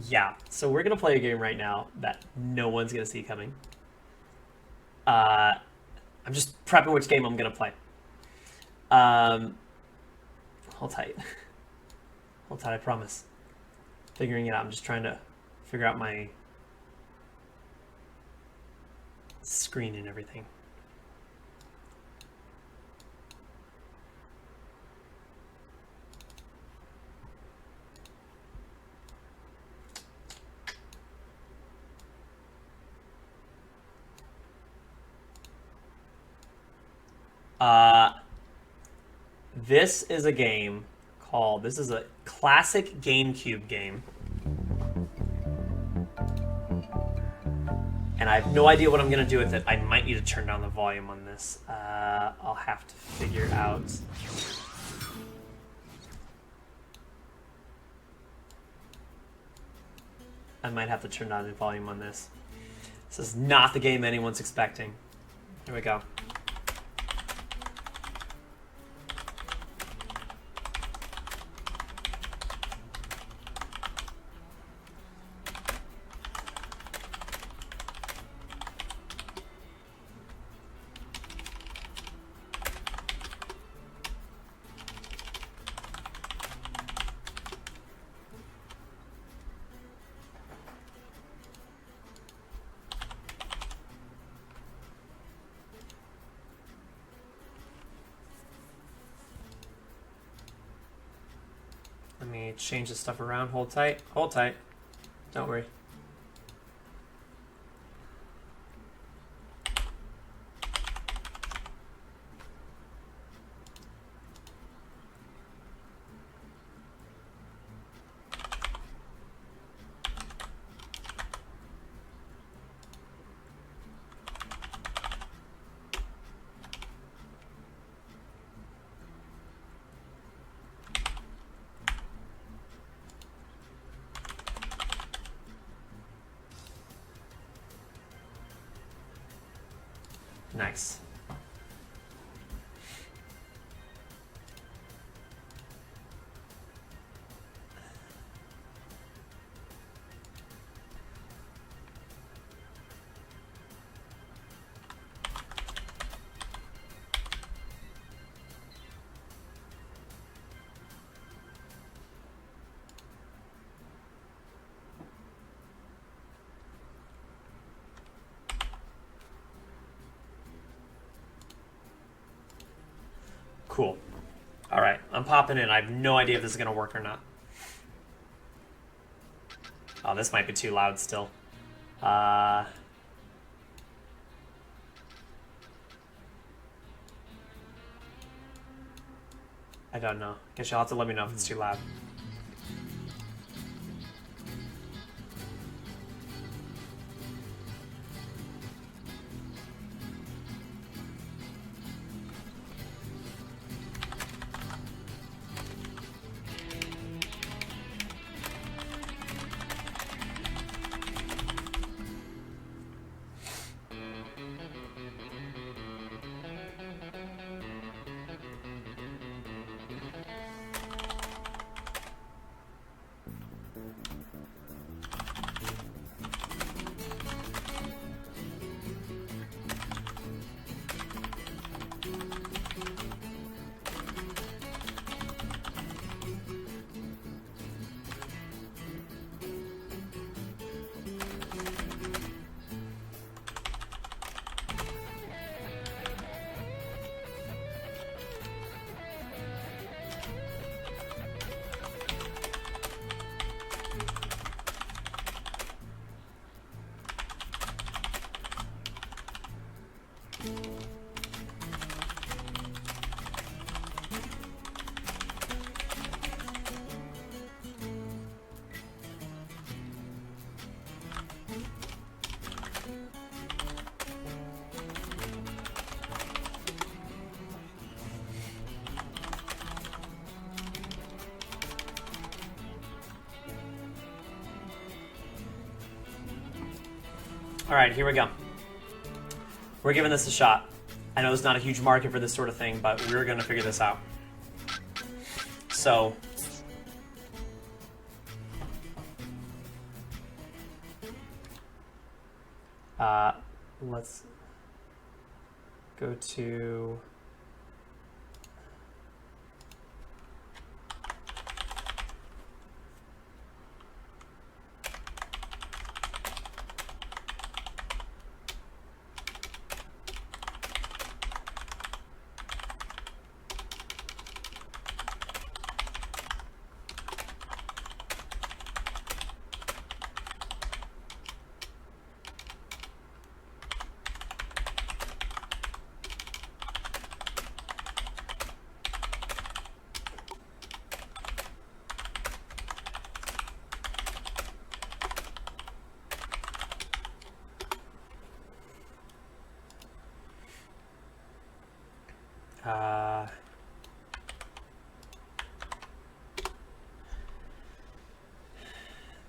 Yeah, so we're gonna play a game right now that no one's gonna see coming. I'm just prepping which game I'm gonna play. Hold tight. Hold tight, I promise. Figuring it out. I'm just trying to figure out my screen and everything. This is a game called, this is a classic GameCube game. And I have no idea what I'm going to do with it. I might need to turn down the volume on this. I'll have to figure out. I might have to turn down the volume on this. This is not the game anyone's expecting. Here we go. Let me change this stuff around. Hold tight. Hold tight. Don't worry. Nice. Cool. All right, I'm popping in. I have no idea if this is going to work or not. Oh, this might be too loud still. I don't know. Guess you'll have to let me know if it's too loud. All right, here we go. We're giving this a shot. I know there's not a huge market for this sort of thing, but we're going to figure this out. So, Let's go to...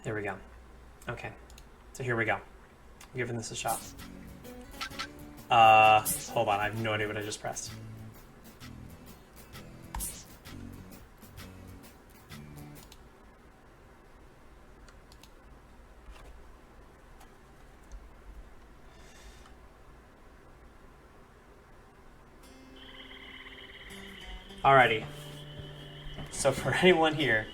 There we go. Okay, so here we go. I'm giving this a shot. Hold on, I have no idea what I just pressed. Alrighty. So for anyone here,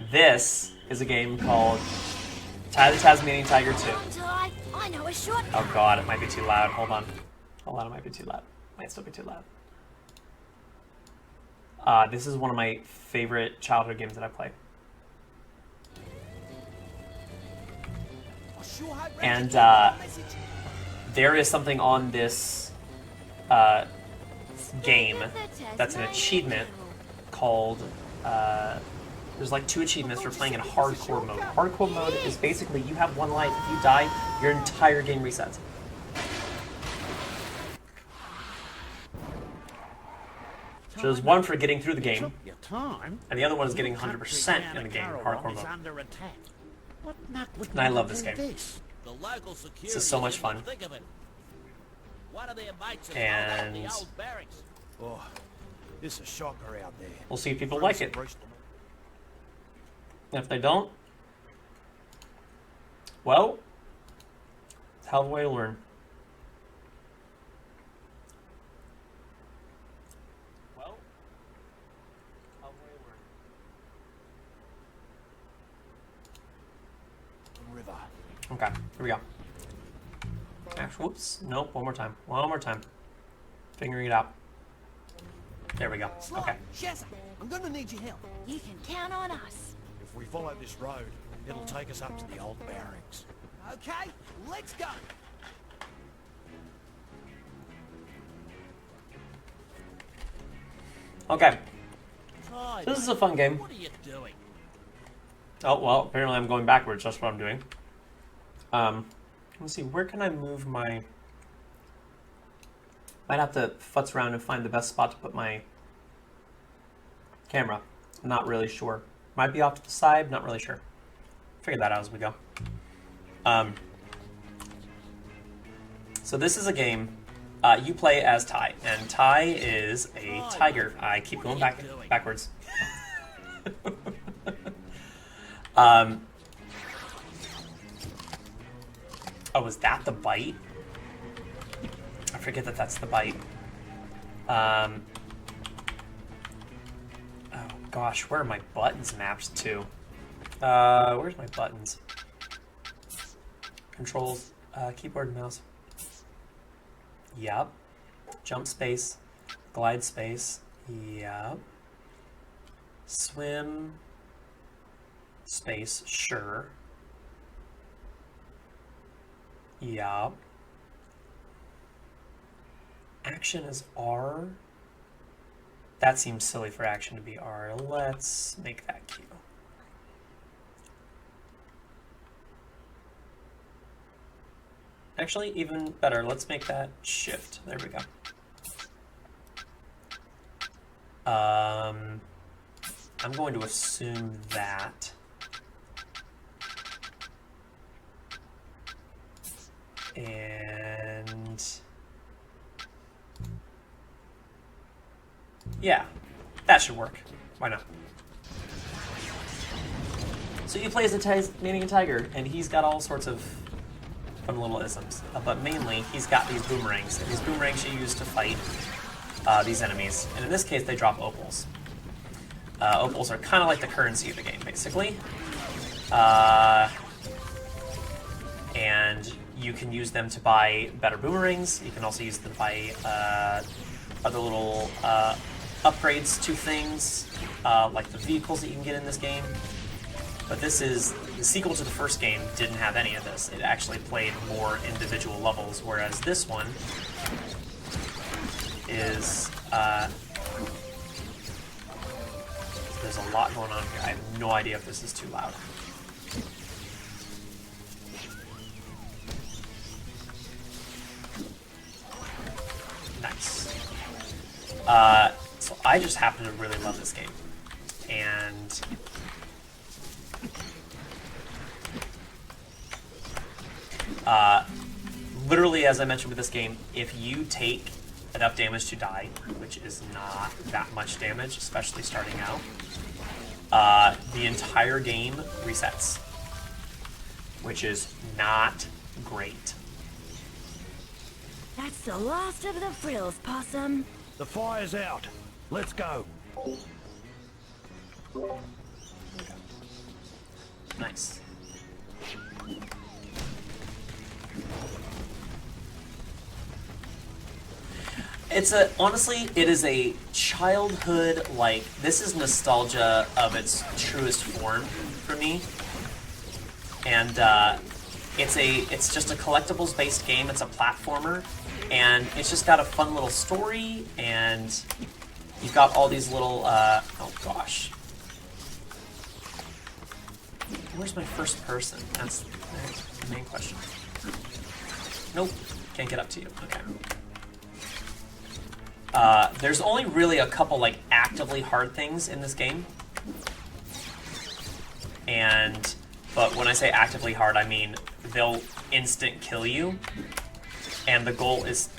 this is a game called the Tasmanian Tiger 2. I know a shortcut. Oh god, it might be too loud. Hold on. Hold on, it might be too loud. Might still be too loud. This is one of my favorite childhood games that I play. And there is something on this game that's an achievement called... there's like 2 achievements for playing in hardcore mode. Hardcore mode is basically you have 1 life. If you die, your entire game resets. So there's one for getting through the game, and the other one is getting 100% in the game, hardcore mode. And I love this game. This is so much fun. And It's a shocker out there. We'll see if people like it. If they don't, well, it's a hell of a way to learn. River. Okay, here we go. Actually, whoops. Nope, one more time. One more time. Figuring it out. There we go. Okay. Shazza, I'm gonna need your help. You can count on us. If we follow this road, it'll take us up to the old barracks. Okay, let's go. Okay. Hi, This is a fun game. what are you doing? Oh, well, apparently I'm going backwards. That's what I'm doing. Let's see. Where can I move my... Might have to futz around and find the best spot to put my camera. I'm not really sure. Might be off to the side. Not really sure. Figure that out as we go. So this is a game. You play as Ty, and Ty is a tiger. I keep going backwards. Oh, was that the bite? I forget that that's the bite. Oh gosh, where are my buttons mapped to? Where's my buttons? Controls, keyboard and mouse. Yep. Jump space, glide space. Yep. Swim space, sure. Yep. Action is R. That seems silly for action to be R. Let's make that Q. Actually, even better, let's make that Shift. There we go. I'm going to assume that. And yeah, that should work. Why not? So you play as a Tasmanian tiger, and he's got all sorts of fun little isms. But mainly, he's got these boomerangs, and these boomerangs you use to fight these enemies. And in this case, they drop opals. Opals are kind of like the currency of the game, basically. And you can use them to buy better boomerangs. You can also use them to buy other little upgrades to things, like the vehicles that you can get in this game. But this is, the sequel to the first game didn't have any of this. It actually played more individual levels, whereas this one is, there's a lot going on here. I have no idea if this is too loud. Nice. So I just happen to really love this game. And literally, as I mentioned with this game, if you take enough damage to die, which is not that much damage, especially starting out, the entire game resets, which is not great. That's the last of the frills, Possum. The fire's out. Let's go. Nice. It's a, honestly, it is a childhood, like, this is nostalgia of its truest form for me. And it's just a collectibles-based game. It's a platformer, and it's just got a fun little story, and you've got all these little, oh gosh. Where's my first person? That's the main question. Nope, can't get up to you. Okay. There's only really a couple, like, actively hard things in this game. But when I say actively hard, I mean they'll instant kill you. And the goal is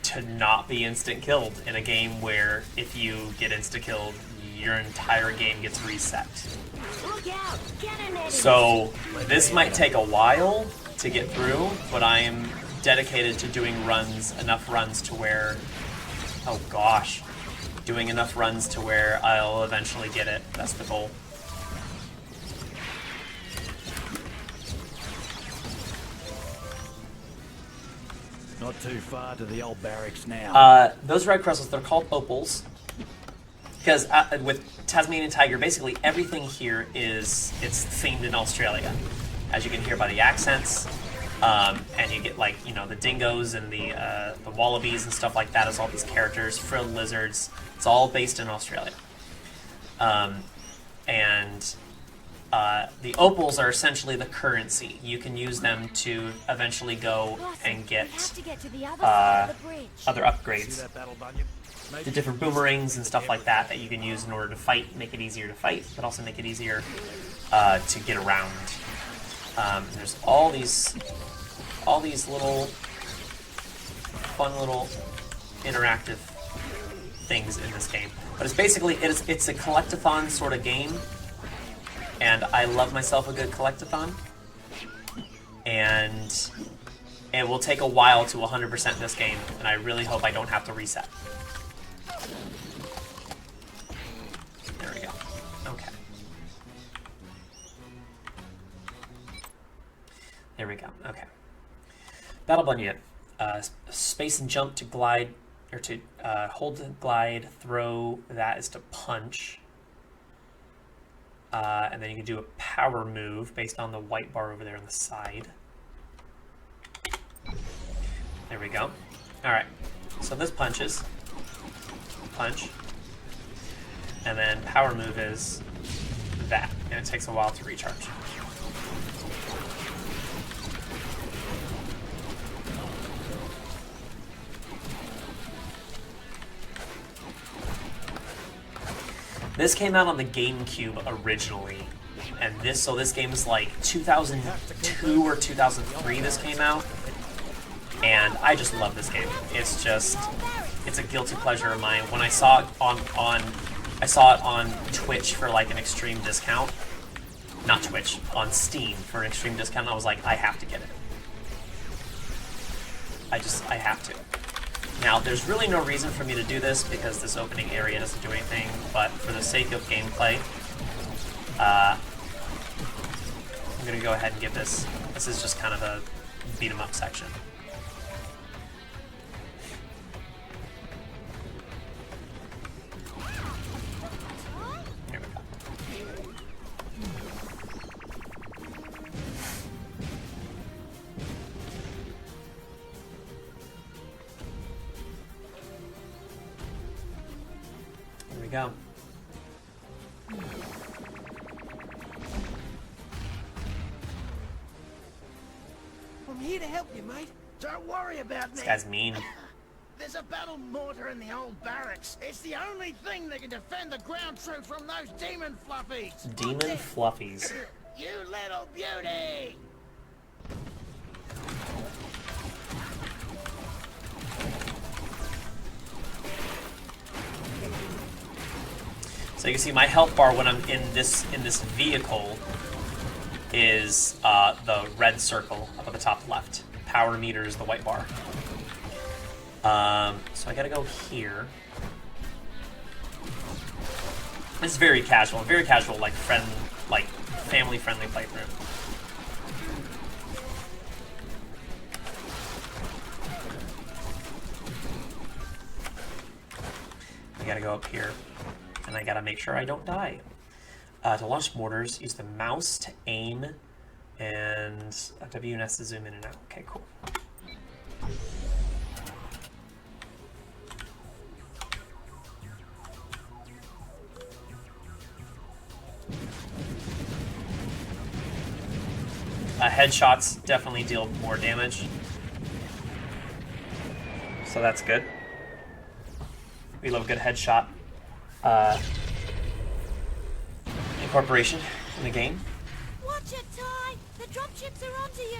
to not be instant killed in a game where if you get insta-killed, your entire game gets reset. Look out! Get in there! So this might take a while to get through, but I am dedicated to doing enough runs to where, oh gosh, doing enough runs to where I'll eventually get it. That's the goal. Not too far to the old barracks now. Those red crystals, they're called opals. Because with Tasmanian tiger, basically everything here it's themed in Australia. As you can hear by the accents. And you get, like, you know, the dingoes and the wallabies and stuff like that as all these characters, frilled lizards. It's all based in Australia. The opals are essentially the currency. You can use them to eventually go and get other upgrades. The different boomerangs and stuff like that you can use in order to fight, make it easier to fight, but also make it easier to get around. There's all these little fun little interactive things in this game. But it's basically it's a collectathon sort of game. And I love myself a good collectathon. And it will take a while to 100% this game, and I really hope I don't have to reset. There we go. Okay. There we go. Okay. Battle Bunyet. Space and jump to glide, or to hold to glide, throw, that is to punch. And then you can do a power move based on the white bar over there on the side. There we go. Alright, so this punches. Punch. And then power move is that, and it takes a while to recharge. This came out on the GameCube originally, and this game is like 2002 or 2003 this came out, and I just love this game. It's a guilty pleasure of mine. When I saw it on Twitch for like an extreme discount, not Twitch, on Steam for an extreme discount, I was like, I have to get it. I have to. Now, there's really no reason for me to do this because this opening area doesn't do anything, but for the sake of gameplay, I'm going to go ahead and give this. This is just kind of a beat 'em up section. Here we go. Here we go. I'm here to help you, mate. Don't worry about me. This guy's mean. There's a battle mortar in the old barracks. It's the only thing that can defend the ground troops from those demon fluffies. Demon fluffies. You little beauty! So you can see my health bar when I'm in this vehicle is the red circle up at the top left. Power meter is the white bar. So I gotta go here. This is very casual, like family-friendly playthrough. I gotta go up here, and I gotta make sure I don't die. To launch mortars, use the mouse to aim, and W and S to zoom in and out. Okay, cool. Headshots definitely deal more damage, so that's good. We love a good headshot incorporation in the game. Watch it, Ty! The dropships are onto you!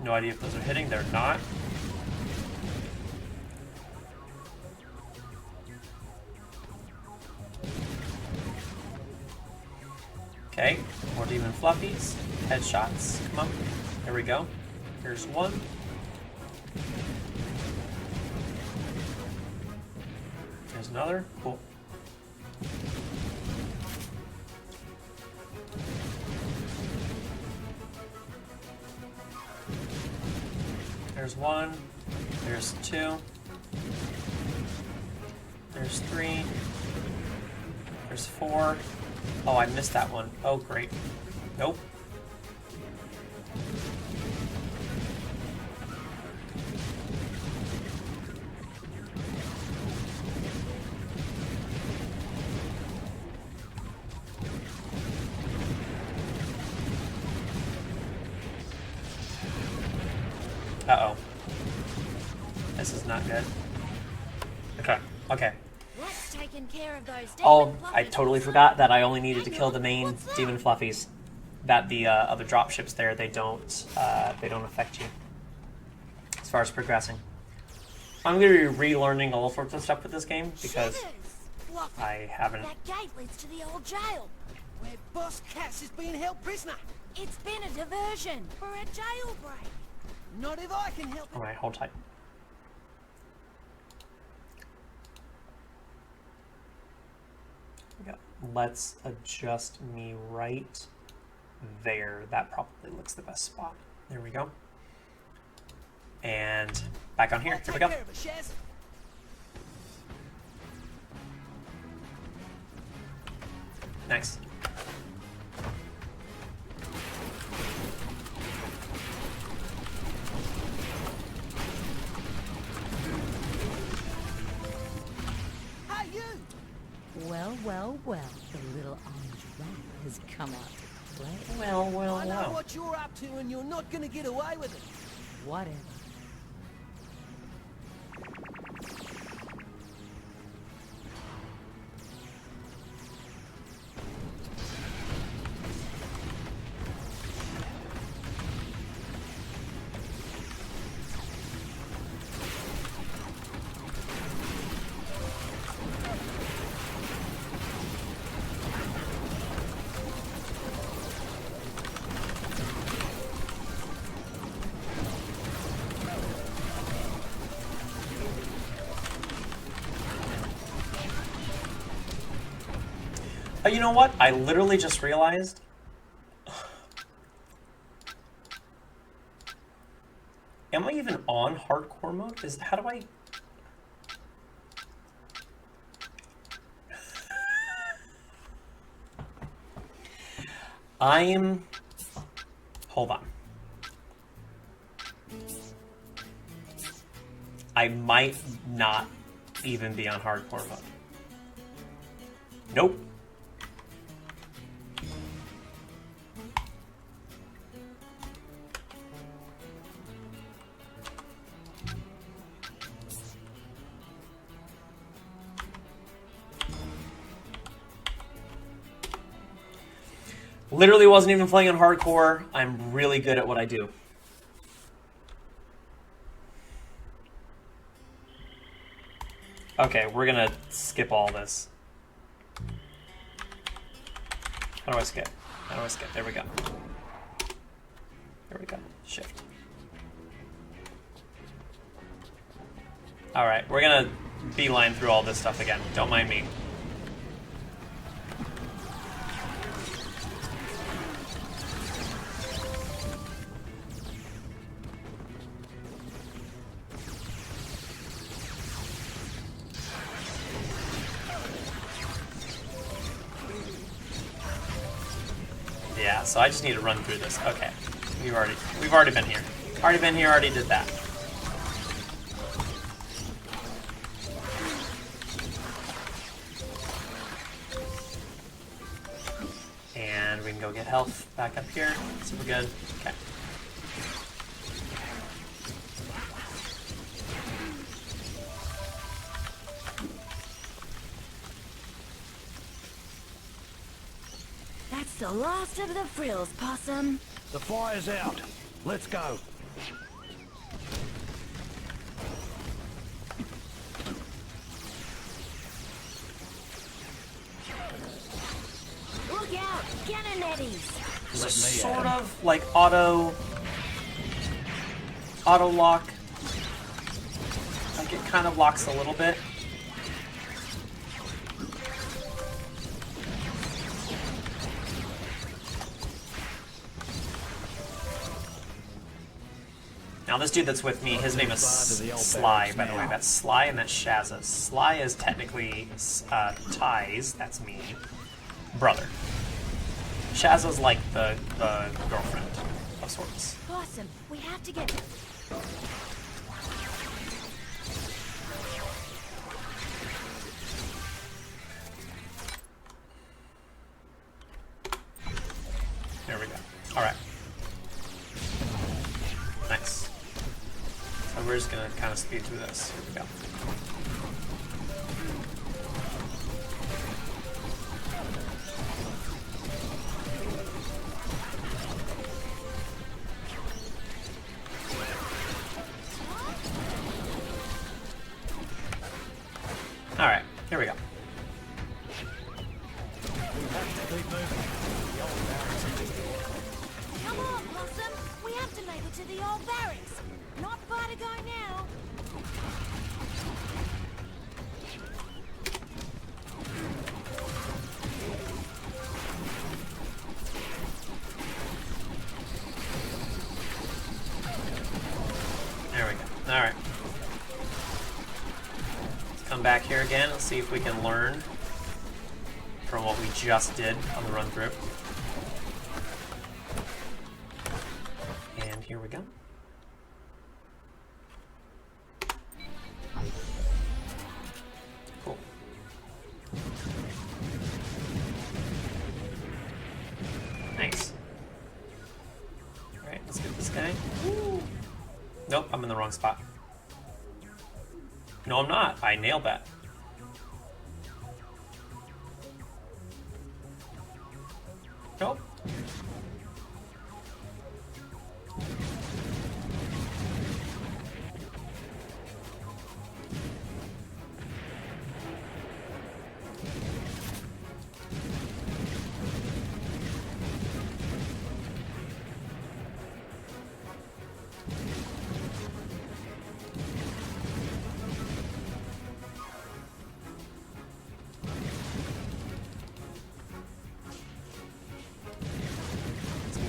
No idea if those are hitting, they're not. Okay, more demon fluffies, headshots, come on, there we go. Here's one. There's another, cool. There's one, there's two, there's three, there's four. Oh, I missed that one. Oh, great. Nope. Uh-oh. This is not good. Okay. Okay. That's taking care of those Oh, demon I fluffies. totally forgot that I only needed to kill the main demon fluffies. That the other dropships there, they don't affect you as far as progressing. I'm going to be relearning all sorts of stuff with this game because Shivers. Fluffy. I haven't. That gate leads to the old jail. Where Boss Cass is being held prisoner. It's been a diversion for a jailbreak. Not if I can help it. All right, hold tight. Yeah, let's adjust me right there. That probably looks the best spot. There we go. And back on here. I'll Here we take go. care of it, Shaz. Next. Hey, you! Well, well, well, the little orange rat has come out to play. Well, I know what you're up to and you're not gonna get away with it. Whatever. You know what? I literally just realized. Am I even on hardcore mode? How do I? I am. Hold on. I might not even be on hardcore mode. Nope. Literally wasn't even playing on hardcore. I'm really good at what I do. Okay, we're gonna skip all this. How do I skip? How do I skip? There we go. There we go. Shift. Alright, we're gonna beeline through all this stuff again. Don't mind me. Yeah, so I just need to run through this. Okay. We've already been here. Already been here, already did that. And we can go get health back up here. Super good. Okay. That's the last of the frills, Possum. The fire's out. Let's go. Look out! Cannonetties! There's a Let me sort at of like auto lock. Like it kind of locks a little bit. Now this dude that's with me, his name is Sly, by the way. That's Sly and that's Shazza. Sly is technically Ty's, that's me, brother. Shazza's like the girlfriend of sorts. Possum, we have to get... There we go. Alright. Nice. So we're just gonna kind of speed through this. Here we go. Alright, here we go. Come on, Possum! We have to make it to the old barracks. Not far to go now. There we go. Alright. Let's come back here again. Let's see if we can learn from what we just did on the run through. And here we go. Cool. Nice. Alright, let's get this guy. Woo. Nope, I'm in the wrong spot. No, I'm not. I nailed that. Nope.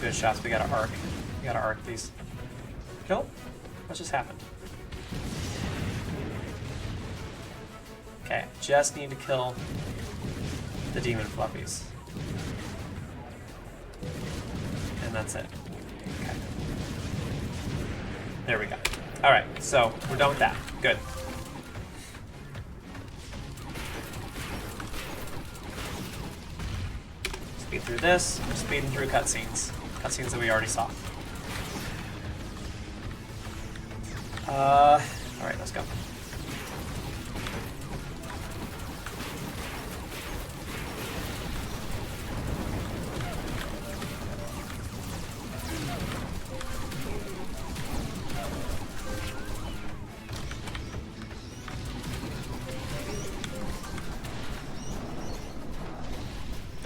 good shots. We gotta arc. We gotta arc these. Nope. What just happened? Okay, just need to kill the demon fluffies. And that's it. Okay. There we go. Alright, so we're done with that. Good. Speed through this. We're speeding through cutscenes. Cutscenes that we already saw. Alright, let's go.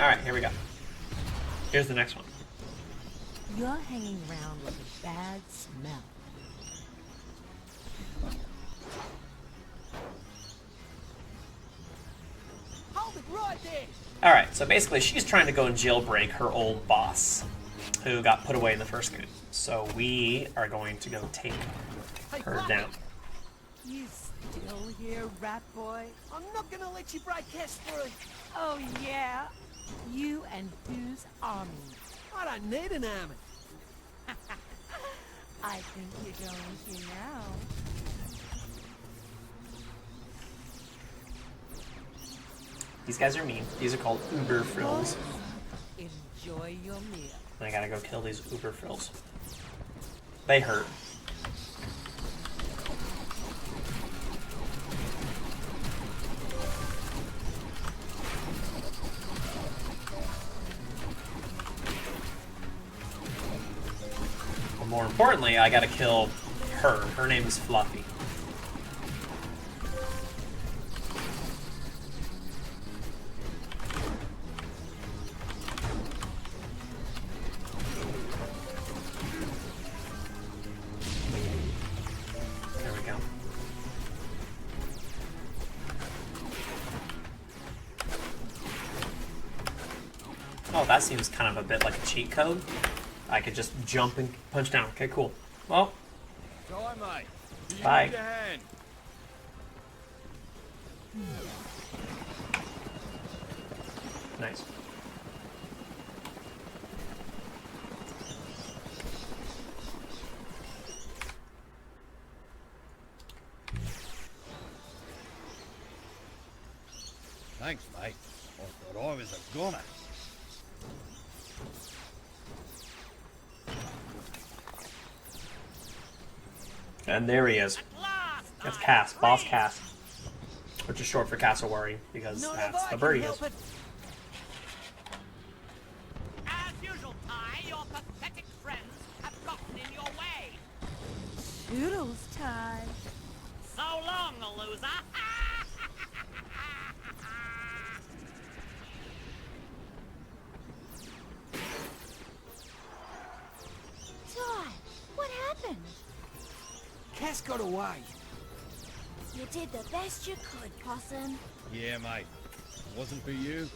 Alright, here we go. Here's the next one. You're hanging around with a bad smell. Hold it right there. Alright, so basically she's trying to go and jailbreak her old boss, who got put away in the first game. So we are going to go take her down. You still here, rat boy? I'm not gonna let you break Cass through. Oh yeah? You and whose army? I don't need an army. I think you're going to now. These guys are mean. These are called Uber Frills. Enjoy your meal. And I gotta go kill these Uber Frills. They hurt. But more importantly, I gotta kill her. Her name is Fluffy. There we go. Oh, that seems kind of a bit like a cheat code. I could just jump and punch down. Okay, cool. Well, Sorry, mate. Do you Bye. need a hand? nice. Thanks, mate. I thought I was a goner. And there he is. That's Cass, Boss Cass. Which is short for Cassowary, because Not that's if I the can bird he help is. it. As usual, Ty, your pathetic friends have gotten in your way. Toodles, Ty. So long, loser. Ty, what happened? Cass got away. You did the best you could, Possum. Yeah, mate. If it wasn't for you,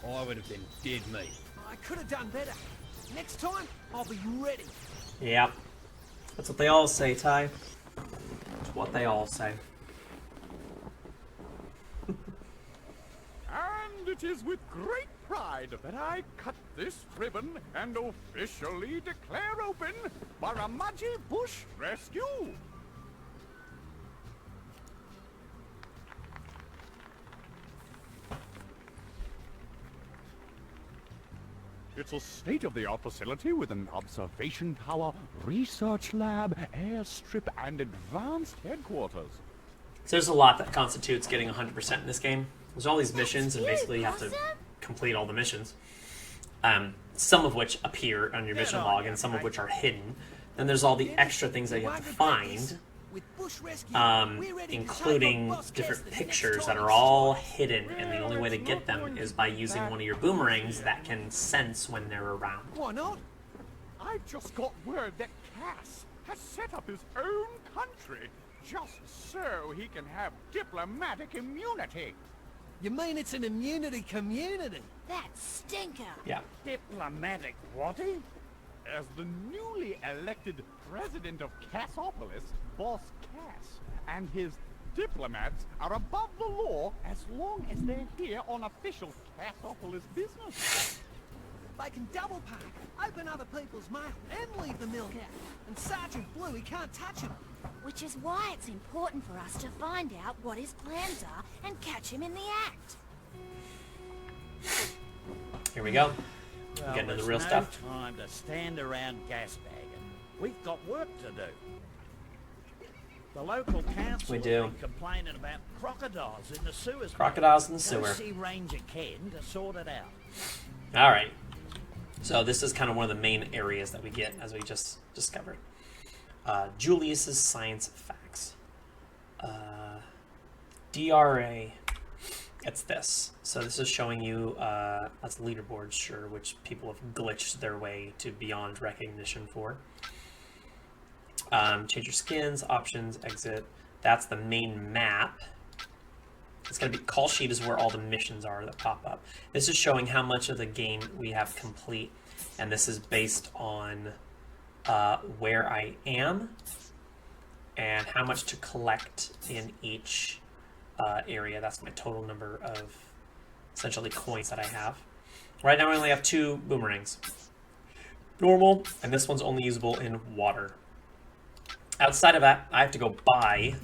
I would have been dead meat. I could have done better. Next time, I'll be ready. Yep. That's what they all say, Ty. That's what they all say. And it is with great pride that I cut this ribbon and officially declare open Baramaji Bush Rescue. It's a state-of-the-art facility with an observation tower, research lab, airstrip, and advanced headquarters. So there's a lot that constitutes getting 100% in this game. There's all these missions, and basically you have to complete all the missions. Some of which appear on your mission log, and some of which are hidden. Then there's all the extra things that you have to find, With Bush Rescue, we're ready to take including on Boss Cass different the next pictures time that he are all strikes. hidden, and the only way to get them is by using one of your boomerangs that can sense when they're around. Why not? I've just got word that Cass has set up his own country just so he can have diplomatic immunity. You mean it's an immunity community? That stinker. Yeah. Diplomatic whatty? As the newly elected president of Cassopolis, Boss Cass and his diplomats are above the law as long as they're here on official Cassopolis business. They can double park, open other people's mail, and leave the milk out. And Sergeant Bluey can't touch him. Which is why it's important for us to find out what his plans are and catch him in the act. Here we go. Well, Getting to the there's real no stuff. time to stand around gasbagging. We've got work to do. The local council We do. have been complaining about crocodiles in the sewers. Crocodiles in the Go sewer. see Ranger Ken to sort it out. All right. So this is kind of one of the main areas that we get, as we just discovered. Julius's science facts. DRA. It's this. So this is showing you, that's leaderboards, sure, which people have glitched their way to beyond recognition for. Change your skins, options, exit. That's the main map. It's going to be, call sheet is where all the missions are that pop up. This is showing how much of the game we have complete, and this is based on where I am and how much to collect in each area. That's my total number of essentially coins that I have. Right now I only have 2 boomerangs. Normal, and this one's only usable in water. Outside of that, I have to go buy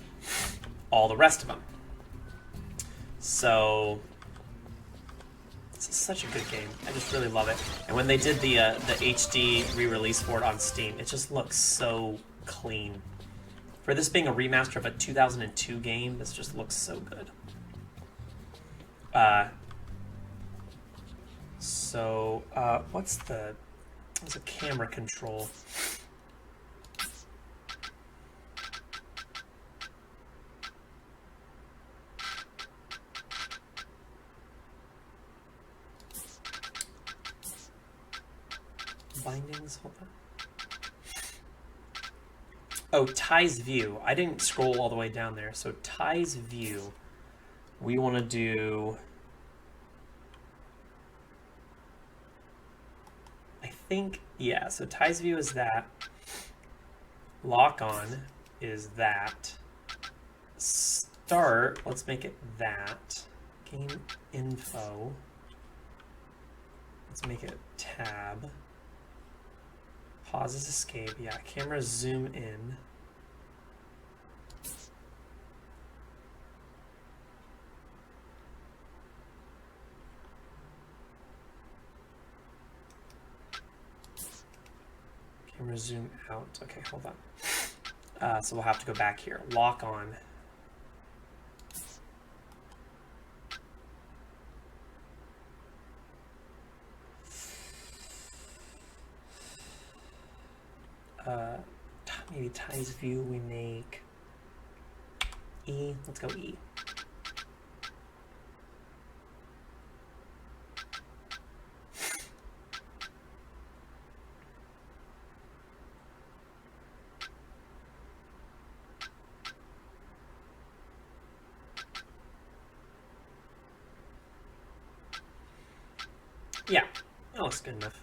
all the rest of them. So this is such a good game. I just really love it. And when they did the HD re-release for it on Steam, it just looks so clean. For this being a remaster of a 2002 game, this just looks so good. What's the camera control? Bindings, hold on. Oh, Ty's view. I didn't scroll all the way down there. So Ty's view, we want to do, I think, yeah, so Ty's view is that. Lock on is that. Start, let's make it that. Game info. Let's make it tab. Pause is escape. Yeah, camera zoom in. Camera zoom out. Okay, hold on. So we'll have to go back here. Lock on. Maybe Ty's view we make E. Let's go E. Yeah, that looks good enough.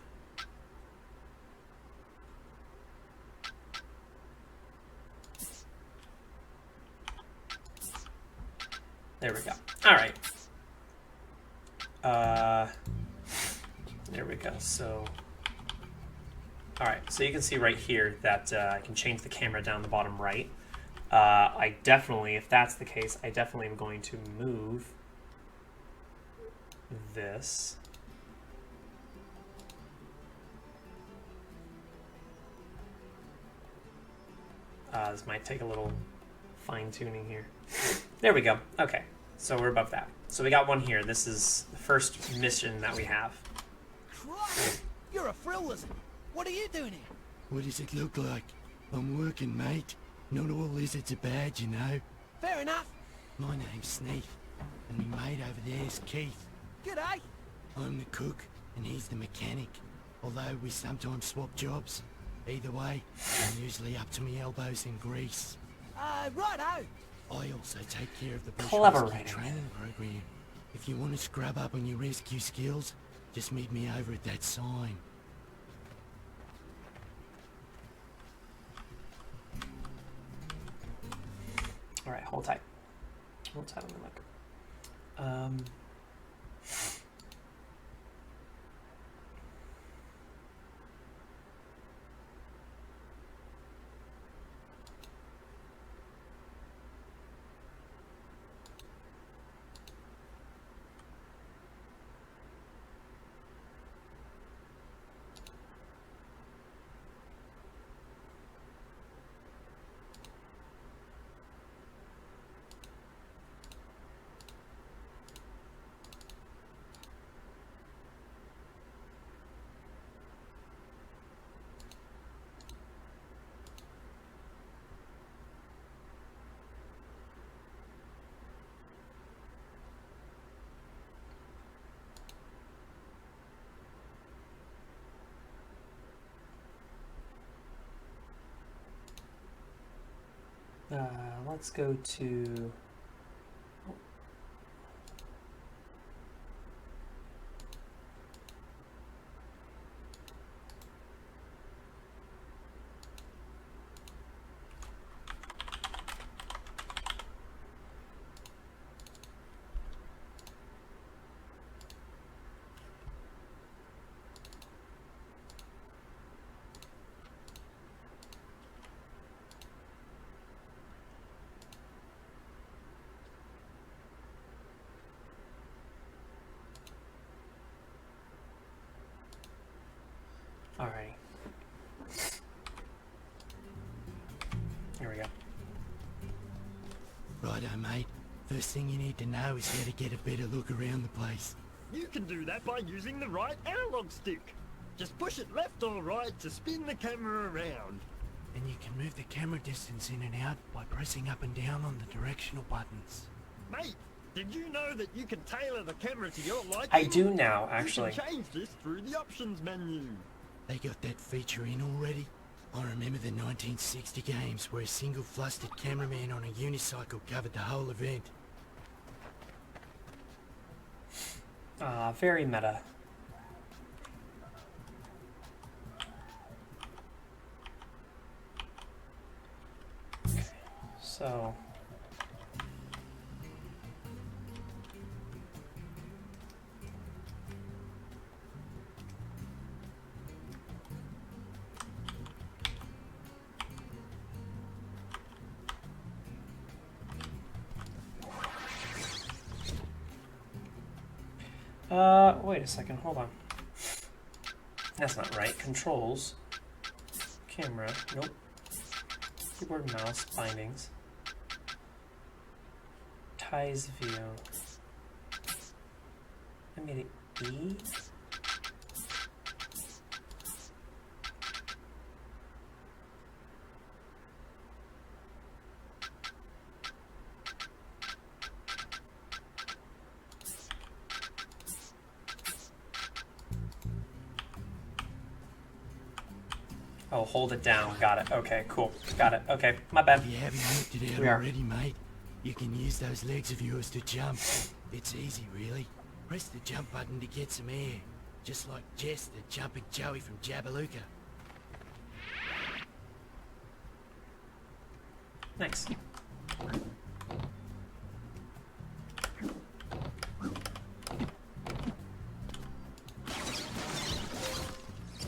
There we go. All right. There we go. So, all right. So you can see right here that I can change the camera down the bottom right. I definitely, if that's the case, I definitely am going to move this. This might take a little fine-tuning here. There we go. Okay, so we're above that. So we got one here. This is the first mission that we have. Christ! You're a frill lizard. What are you doing here? What does it look like? I'm working, mate. Not all lizards are bad, you know. Fair enough. My name's Sneath, and my mate over there's Keith. G'day. I'm the cook, and he's the mechanic. Although we sometimes swap jobs. Either way, I'm usually up to my elbows in grease. Righto. I also take care of the bush Collaborating. rescue training program. If you want to scrub up on your rescue skills, just meet me over at that sign. All right, hold tight. Hold tight. Let me look. Let's go to. Alrighty. Here we go. Righto, mate. First thing you need to know is how to get a better look around the place. You can do that by using the right analog stick. Just push it left or right to spin the camera around. And you can move the camera distance in and out by pressing up and down on the directional buttons. Mate, did you know that you can tailor the camera to your liking? I do now, actually. You can change this through the options menu. They got that feature in already? I remember the 1960 games where a single flustered cameraman on a unicycle covered the whole event. Very meta. Okay, so... wait a second, hold on. That's not right. Controls. Camera. Nope. Keyboard, mouse, bindings. Ties view. I made it E? Oh, hold it down. Got it. Okay, cool. Got it. Okay, my bad. If you haven't worked it out already, mate, you can use those legs of yours to jump. It's easy, really. Press the jump button to get some air. Just like Jess, the jumping Joey from Jabalooka. Nice.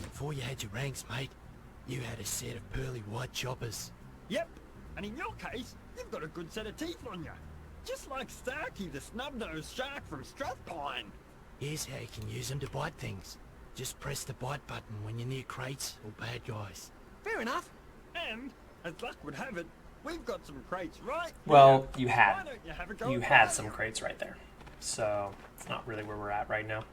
Before you had your ranks, mate, you had a set of pearly white choppers. Yep, and in your case, you've got a good set of teeth on you. Just like Starkey, the snub-nosed shark from Strathpine. Here's how you can use them to bite things. Just press the bite button when you're near crates or bad guys. Fair enough. And, as luck would have it, we've got some crates right Well, here. you had. Why don't you have a go You at had that? some crates right there. So, it's not really where we're at right now.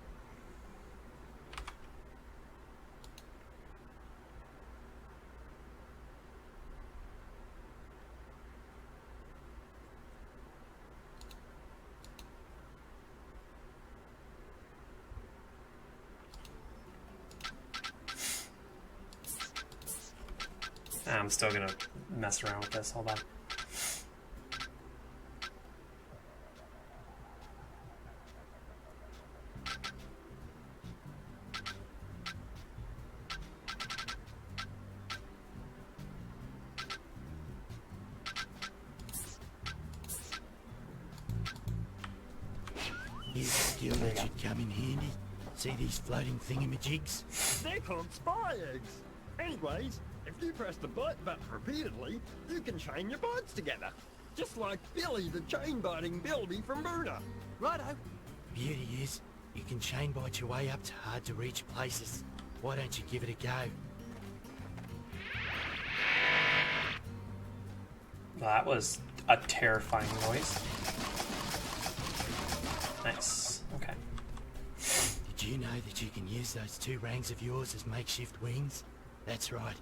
I'm still gonna mess around with this. Hold on. Here's a skill that should come in handy. See these floating thingamajigs? They're called spy eggs. Anyways, if you press the bite button repeatedly, you can chain your bites together. Just like Billy the chain-biting Bilby from Boona. Righto. Beauty is, you can chain bite your way up to hard-to-reach places. Why don't you give it a go? That was a terrifying noise. Nice. Okay. Did you know that you can use those 2 rangs of yours as makeshift wings? That's right.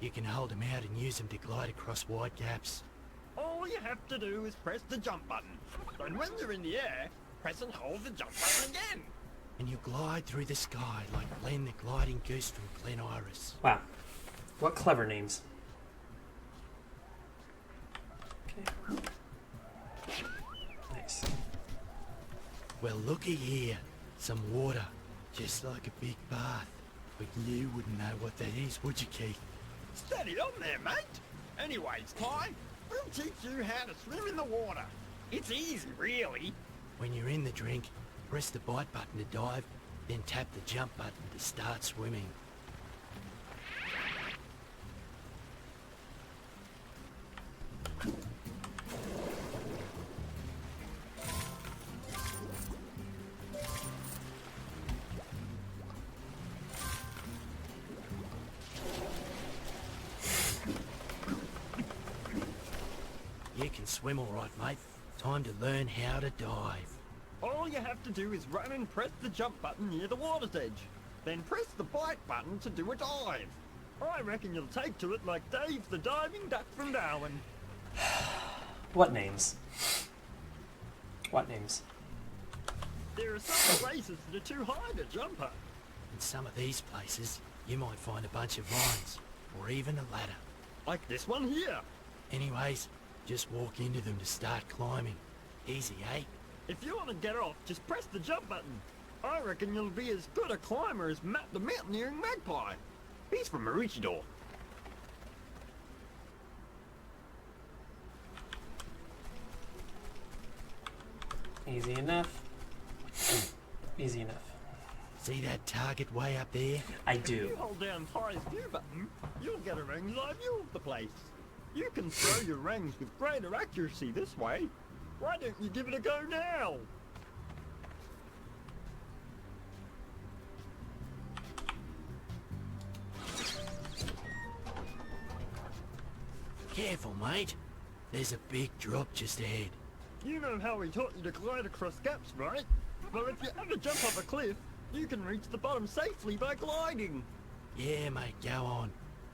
You can hold them out and use them to glide across wide gaps. All you have to do is press the jump button. And when you're in the air, press and hold the jump button again. And you glide through the sky like Glenn the gliding goose from Glen Iris. Wow. What clever names. Okay. Nice. Well, looky here. Some water. Just like a big bath. But you wouldn't know what that is, would you, Keith? Steady on there, mate. Anyways, Clyde, we'll teach you how to swim in the water. It's easy, really. When you're in the drink, press the bite button to dive, then tap the jump button to start swimming. You can swim all right, mate. Time to learn how to dive. All you have to do is run and press the jump button near the water's edge. Then press the bite button to do a dive. I reckon you'll take to it like Dave the diving duck from Darwin. What names? What names? There are some places that are too high to jump at. In some of these places, you might find a bunch of vines, or even a ladder. Like this one here. Anyways, just walk into them to start climbing. Easy, eh? If you want to get off, just press the jump button. I reckon you'll be as good a climber as Matt the mountaineering magpie. He's from Maroochydore. Easy enough. Easy enough. See that target way up there? I If you do. hold down highest view button, you'll get a ring's eye view of the place. You can throw your rings with greater accuracy this way. Why don't you give it a go now? Careful, mate. There's a big drop just ahead. You know how we taught you to glide across gaps, right? Well, if you ever jump off a cliff, you can reach the bottom safely by gliding. Yeah, mate, go on.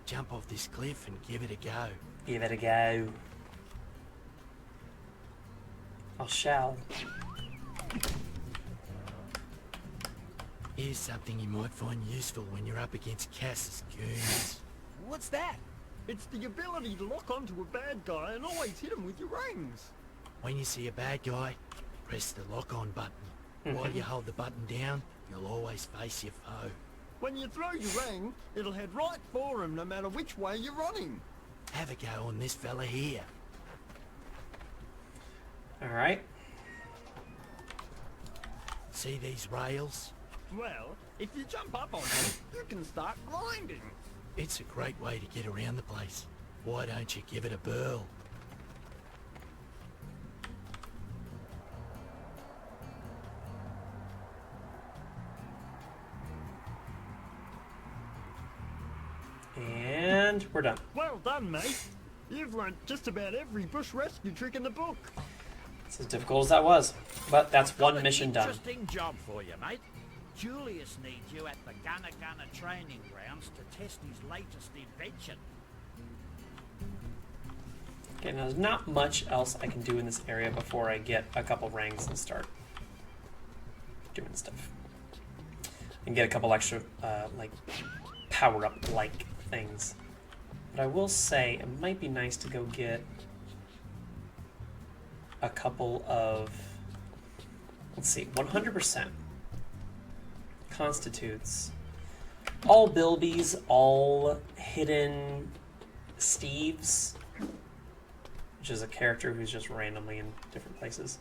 Jump off this cliff and give it a go. Give it a go. I shall. Here's something you might find useful when you're up against Cass's goons. What's that? It's the ability to lock onto a bad guy and always hit him with your rings. When you see a bad guy, press the lock-on button. While you hold the button down, you'll always face your foe. When you throw your ring, it'll head right for him no matter which way you're running. Have a go on this fella here. Alright. See these rails? Well, if you jump up on them, you can start grinding. It's a great way to get around the place. Why don't you give it a whirl? And we're done. Well done, mate. You've learnt just about every bush rescue trick in the book. It's as difficult as that was. But that's I've got one mission an done. interesting job for you, mate. Julius needs you at the Gunna Gunna training grounds to test his latest invention. Okay, now there's not much else I can do in this area before I get a couple ranks and start doing stuff. And get a couple extra, like, power-up like things. But I will say it might be nice to go get a couple of, let's see, 100% constitutes all Bilbies, all hidden Steves, which is a character who's just randomly in different places.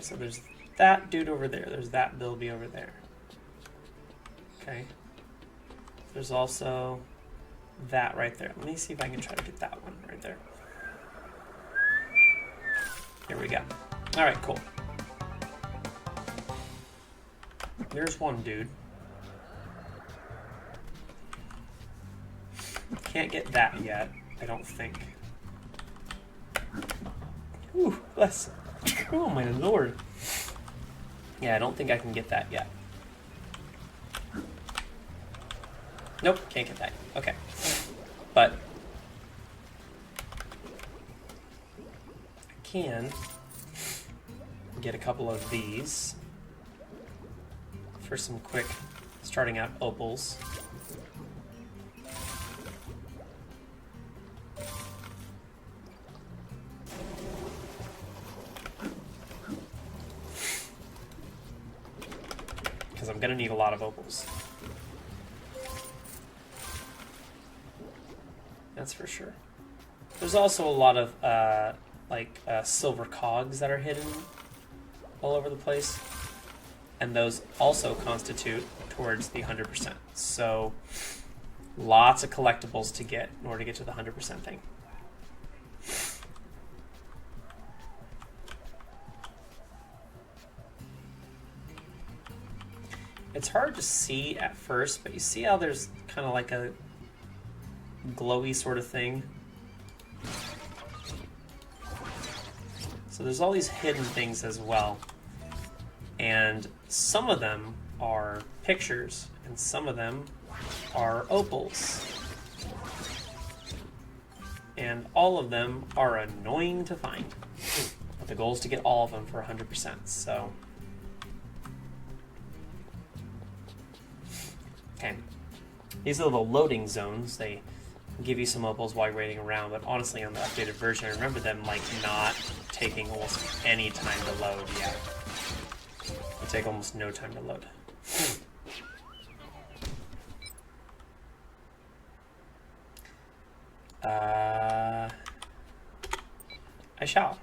so there's that dude over there. There's that bilby over there. Okay. There's also that right there. Let me see if I can try to get that one right there. Here we go. Alright, cool. There's one dude. Can't get that yet, I don't think. Ooh, bless. Oh my lord. Yeah, I don't think I can get that yet. Nope, can't get that. Okay. But I can get a couple of these for some quick starting out opals. Because I'm going to need a lot of opals. That's for sure. There's also a lot of silver cogs that are hidden all over the place. And those also constitute towards the 100%. So lots of collectibles to get in order to get to the 100% thing. It's hard to see at first, but you see how there's kind of like a glowy sort of thing. So there's all these hidden things as well. And some of them are pictures, and some of them are opals. And all of them are annoying to find. But the goal is to get all of them for 100%, so... Okay. These are the loading zones. They give you some opals while you're waiting around, but honestly on the updated version, I remember them like not taking almost any time to load yet. They take almost no time to load. I shall.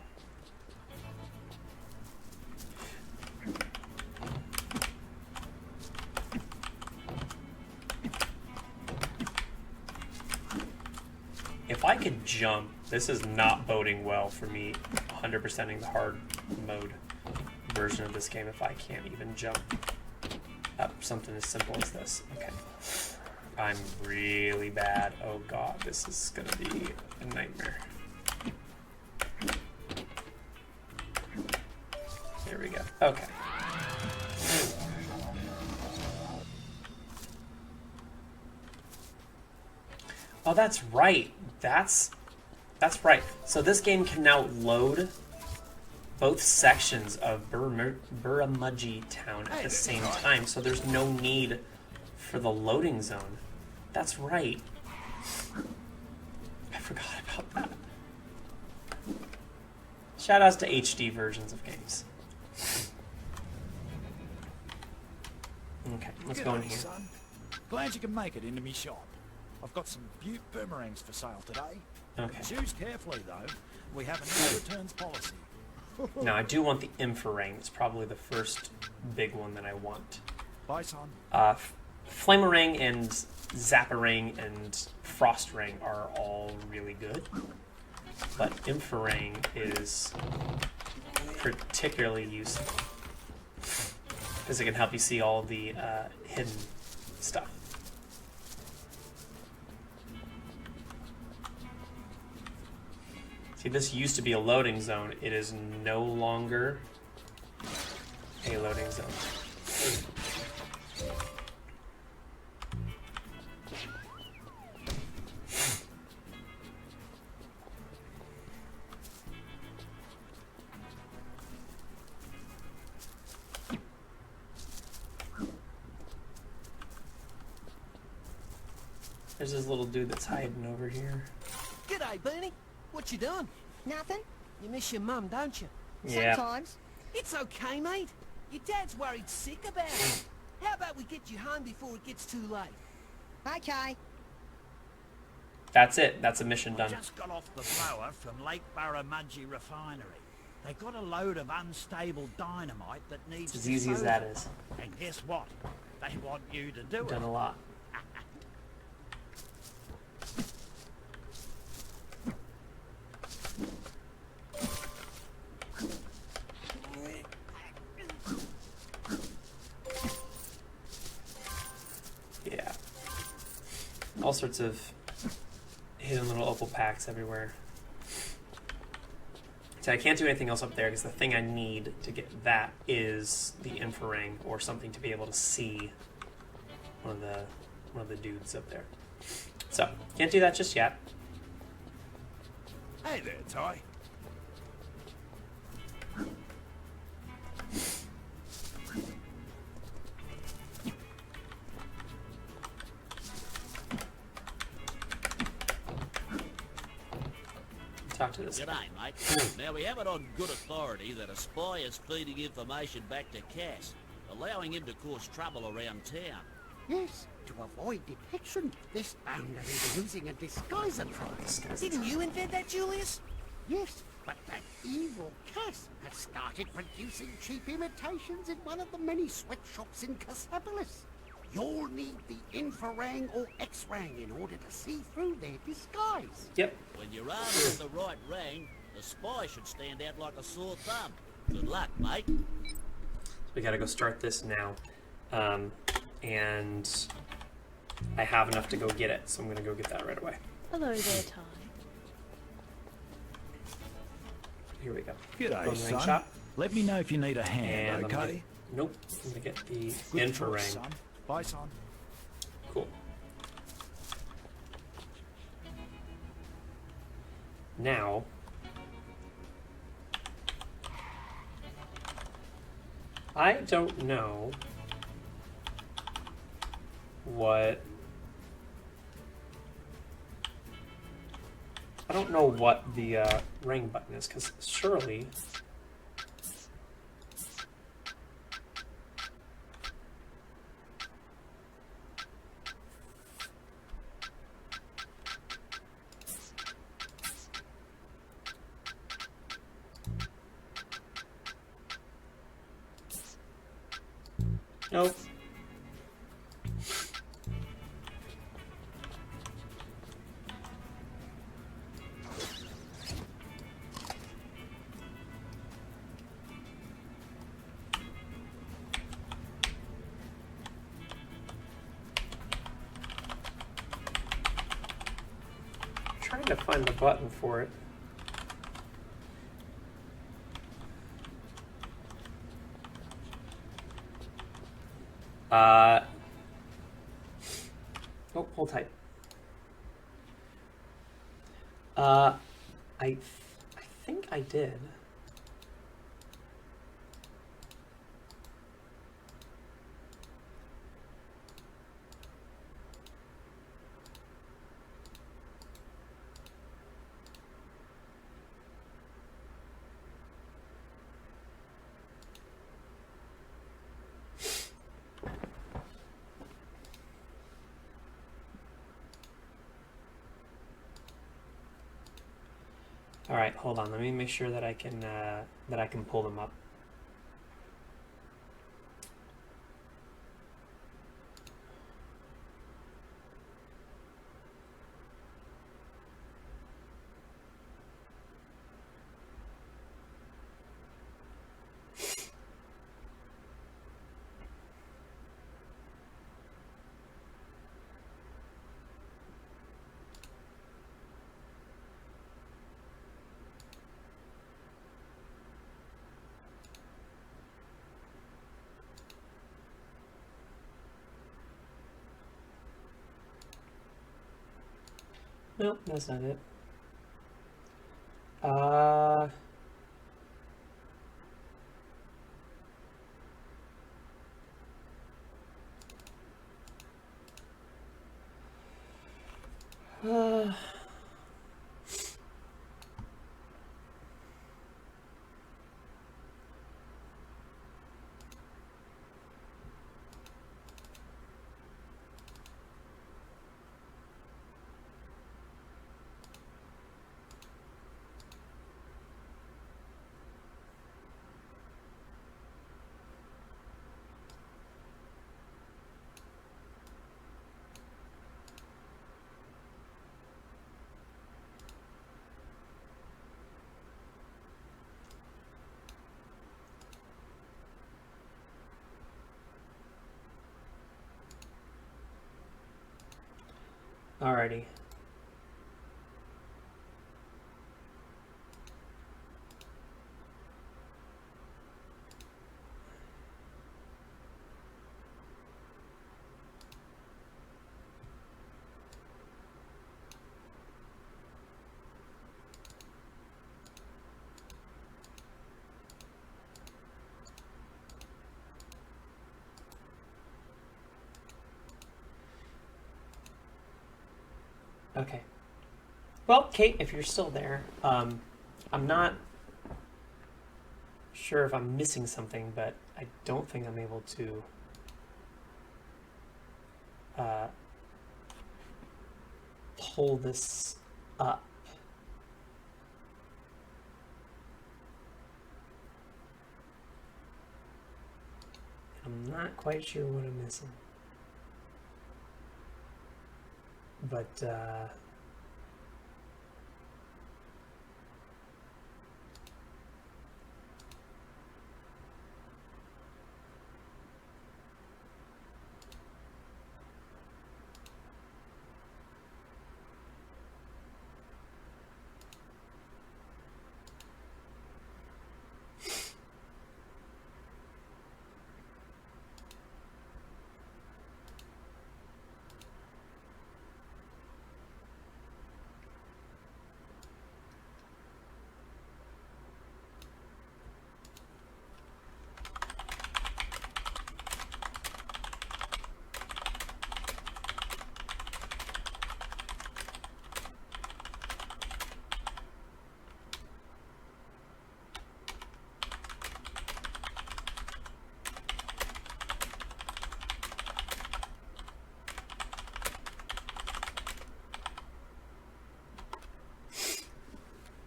If I could jump, this is not boding well for me 100%ing the hard mode version of this game if I can't even jump up something as simple as this. Okay. I'm really bad. Oh god, this is gonna be a nightmare. Here we go. Okay. Oh, that's right. That's right. So this game can now load both sections of Burramudgee Town at the same time, so there's no need for the loading zone. That's right. I forgot about that. Shoutouts to HD versions of games. Okay, let's go in here. Son. Glad you can make it into me shop. I've got some beaut boomerangs for sale today. Okay. Choose carefully though. We have a no returns policy. Now I do want the Infraring. It's probably the first big one that I want. Bye, son. Flamerang and Zapperang and Frostring are all really good, but Infraring is particularly useful because it can help you see all of the hidden stuff. See, this used to be a loading zone. It is no longer a loading zone. There's this little dude that's hiding over here. G'day, Bernie. What you doing? Nothing? You miss your mum, don't you? Yeah. Sometimes. It's okay, mate. Your dad's worried sick about it. How about we get you home before it gets too late? Okay. That's it. That's a mission done. Just got off the blower from Lake Burramudgee Refinery. They got a load of unstable dynamite that needs It's as easy as that disposal. is. And guess what? They want you to do I've it. done a lot. Yeah. All sorts of hidden little opal packs everywhere. So I can't do anything else up there because the thing I need to get that is the infraring or something to be able to see one of the dudes up there. So can't do that just yet. Hey there, Ty. Talk to this guy. G'day, mate. Now, we have it on good authority that a spy is feeding information back to Cass, allowing him to cause trouble around town. Yes, to avoid detection, this bound to be using a disguiser trick. Didn't you invent that, Julius? Yes, but that evil Cass has started producing cheap imitations in one of the many sweatshops in Cassapolis. You'll need the infrarang or X-rang in order to see through their disguise. Yep. When you're armed with the right rang, the spy should stand out like a sore thumb. Good luck, mate. We gotta go start this now. And I have enough to go get it, so I'm gonna go get that right away. Hello there, Ty. Here we go. G'day, Ring son. shot. Let me know if you need a And hand, I'm gonna, okay? nope, I'm gonna get the Good infra choice, ring. son. Bye, son. Cool. Now, I don't know what the ring button is, because surely nope. Trying to find the button for it. Oh, hold tight. I think I did. All right, hold on. Let me make sure that I can pull them up. Nope, that's not it. Alrighty. Okay. Well, Kate, if you're still there, I'm not sure if I'm missing something, but I don't think I'm able to pull this up. I'm not quite sure what I'm missing. But,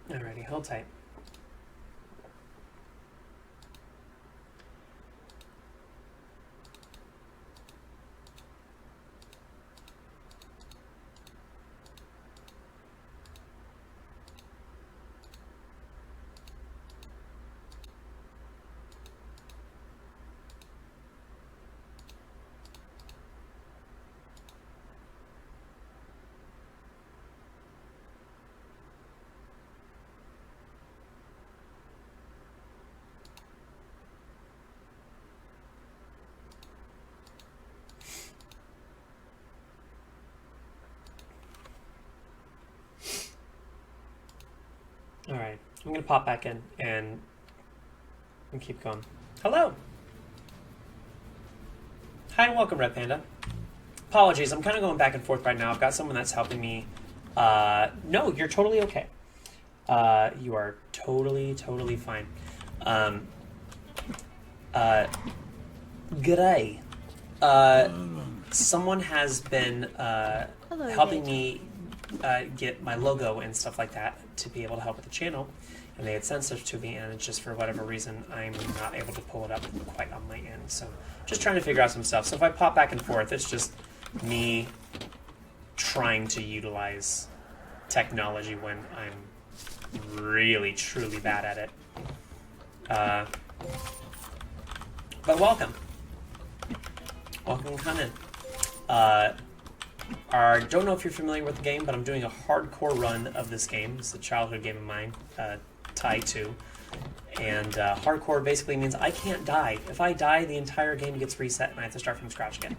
alrighty, hold tight. Alright, I'm going to pop back in and keep going. Hello! Hi and welcome, Red Panda. Apologies, I'm kind of going back and forth right now. I've got someone that's helping me. No, you're totally okay. You are totally fine. G'day. Someone has been helping me get my logo and stuff like that to be able to help with the channel, and they had sent stuff to me, and it's just for whatever reason I'm not able to pull it up quite on my end, so just trying to figure out some stuff. So if I pop back and forth, it's just me trying to utilize technology when I'm really truly bad at it. But welcome and come in. I don't know if you're familiar with the game, but I'm doing a hardcore run of this game. It's a childhood game of mine, Tie 2. And hardcore basically means I can't die. If I die, the entire game gets reset and I have to start from scratch again.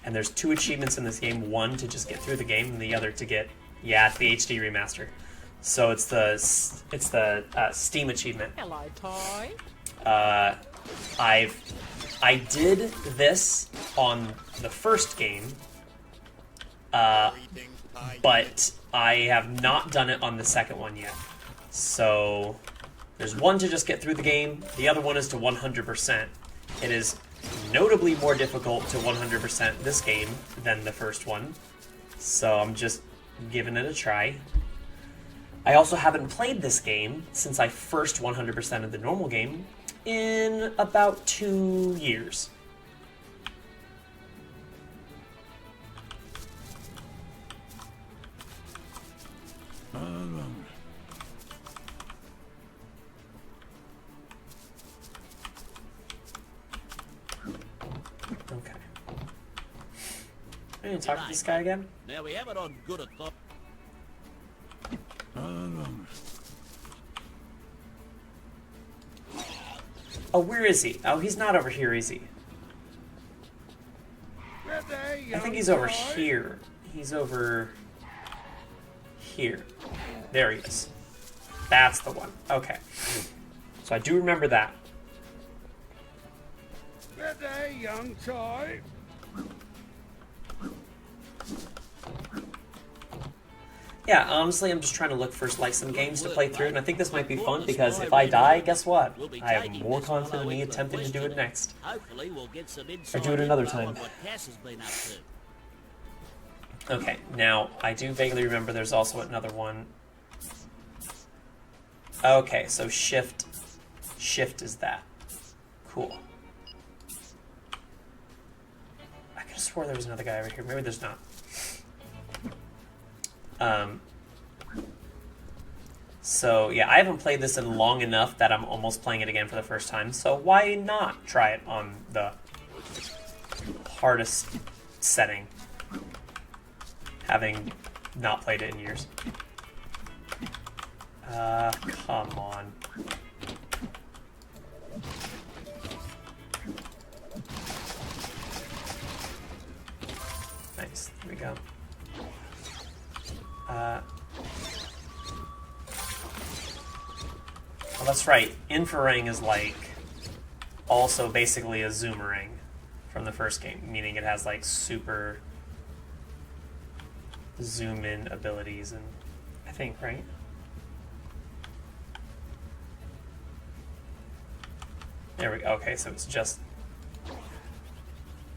And there's 2 achievements in this game. One to just get through the game, and the other to get, it's the HD remaster. So it's the Steam achievement. Hello, Toy. I did this on the first game, but I have not done it on the second one yet. So there's one to just get through the game, the other one is to 100%. It is notably more difficult to 100% this game than the first one, so I'm just giving it a try. I also haven't played this game since I first 100%ed the normal game in about 2 years. Okay. I didn't talk to this guy again. Now we have it on good authority. Oh, where is he? Oh, he's not over here, is he? I think he's over here. He's over here. There he is. That's the one. Okay. So I do remember that. Good day, young toy. Yeah, honestly, I'm just trying to look for like some games to play through, and I think this might be fun because if I die, guess what? I have more content in me attempting to do it next. Hopefully we'll get some Or do it another info on time. what Cass has been up to. Okay, now I do vaguely remember there's also another one. Okay, so shift is that. Cool. I could have swore there was another guy over here. Maybe there's not. So yeah, I haven't played this in long enough that I'm almost playing it again for the first time. So why not try it on the hardest setting, having not played it in years? Come on. Nice, there we go. Well, that's right. Infraring is like also basically a zoomerang from the first game, meaning it has like super zoom in abilities, and I think, right? There we go. Okay, so it's just,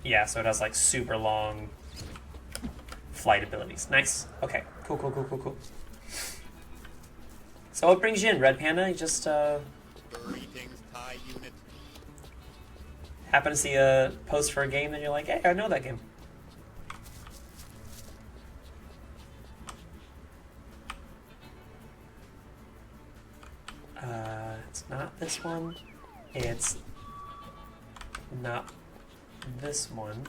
yeah, so it has like super long flight abilities. Nice. Okay, cool, cool, cool, cool, cool. So what brings you in, Red Panda? You just Greetings, TIE unit. happen to see a post for a game and you're like, hey, I know that game. It's not this one. It's not this one.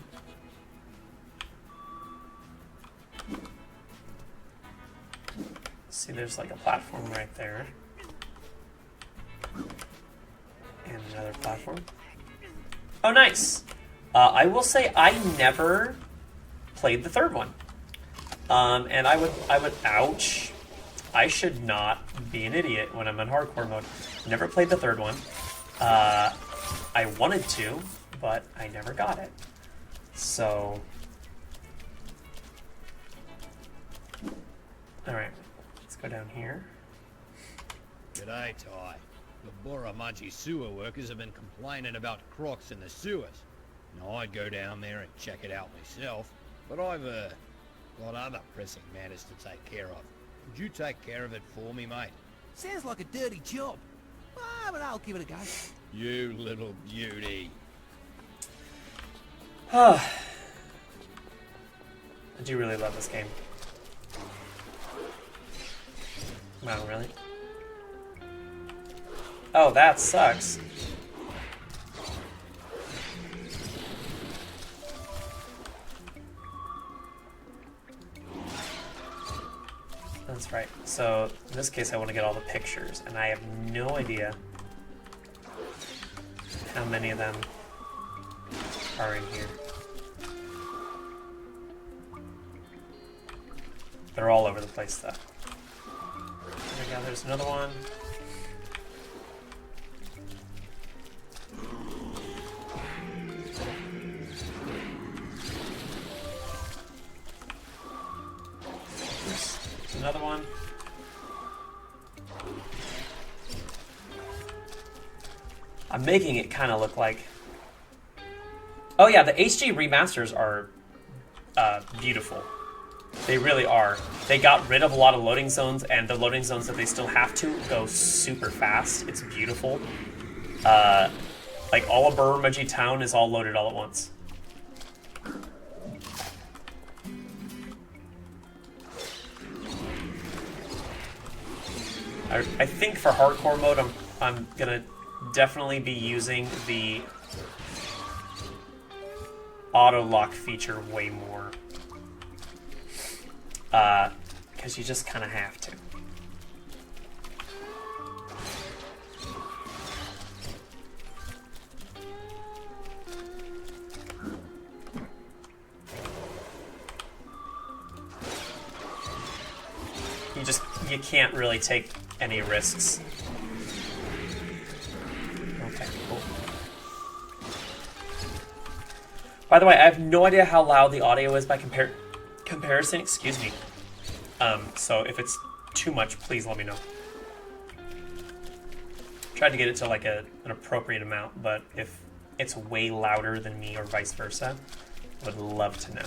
See, there's like a platform right there. And another platform. Oh, nice! I will say I never played the third one. And I would, ouch. I should not be an idiot when I'm in hardcore mode. Never played the third one. I wanted to, but I never got it. So... Alright, let's go down here. G'day, Ty. The Boramaji sewer workers have been complaining about crocs in the sewers. Now, I'd go down there and check it out myself, but I've got other pressing matters to take care of. Would you take care of it for me, mate? Sounds like a dirty job. Ah, but I'll give it a go. You little beauty. I do really love this game. Wow, really? Oh, that sucks. That's right. So, in this case, I want to get all the pictures, and I have no idea how many of them are in here. They're all over the place, though. There we go, there's another one. There's another one. I'm making it kind of look like... Oh yeah, the HD remasters are beautiful. They really are. They got rid of a lot of loading zones, and the loading zones that they still have to go super fast. It's beautiful. Like, all of Burmaji Town is all loaded all at once. I think for hardcore mode, I'm gonna definitely be using the auto lock feature way more. because you just kind of have to. You can't really take any risks. Okay, cool. By the way, I have no idea how loud the audio is by comparison. Excuse me. So if it's too much, please let me know. Tried to get it to like an appropriate amount, but if it's way louder than me or vice versa, I would love to know.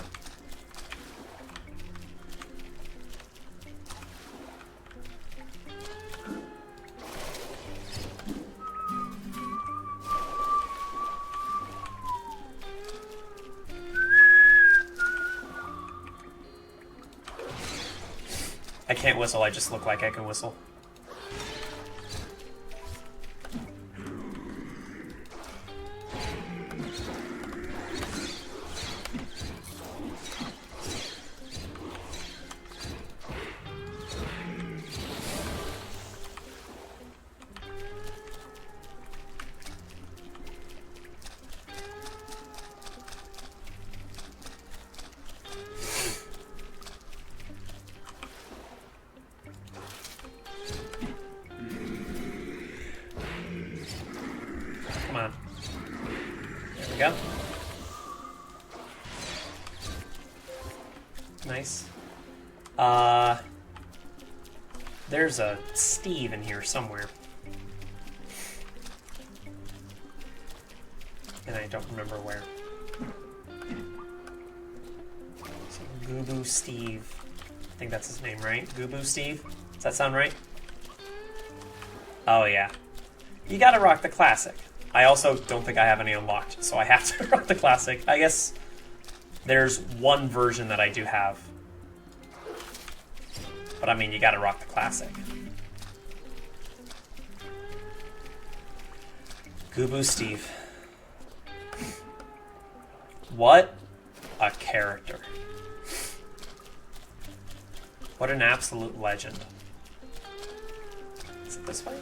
I can't whistle, I just look like I can whistle. Come on. There we go. Nice. There's a Steve in here somewhere. And I don't remember where. So, Goo-Boo Steve. I think that's his name, right? Goo-Boo Steve? Does that sound right? Oh, yeah. You gotta rock the classic. I also don't think I have any unlocked, so I have to rock the classic. I guess there's one version that I do have. But I mean, you gotta rock the classic. Goo-Boo Steve. What a character. What an absolute legend. Is it this way?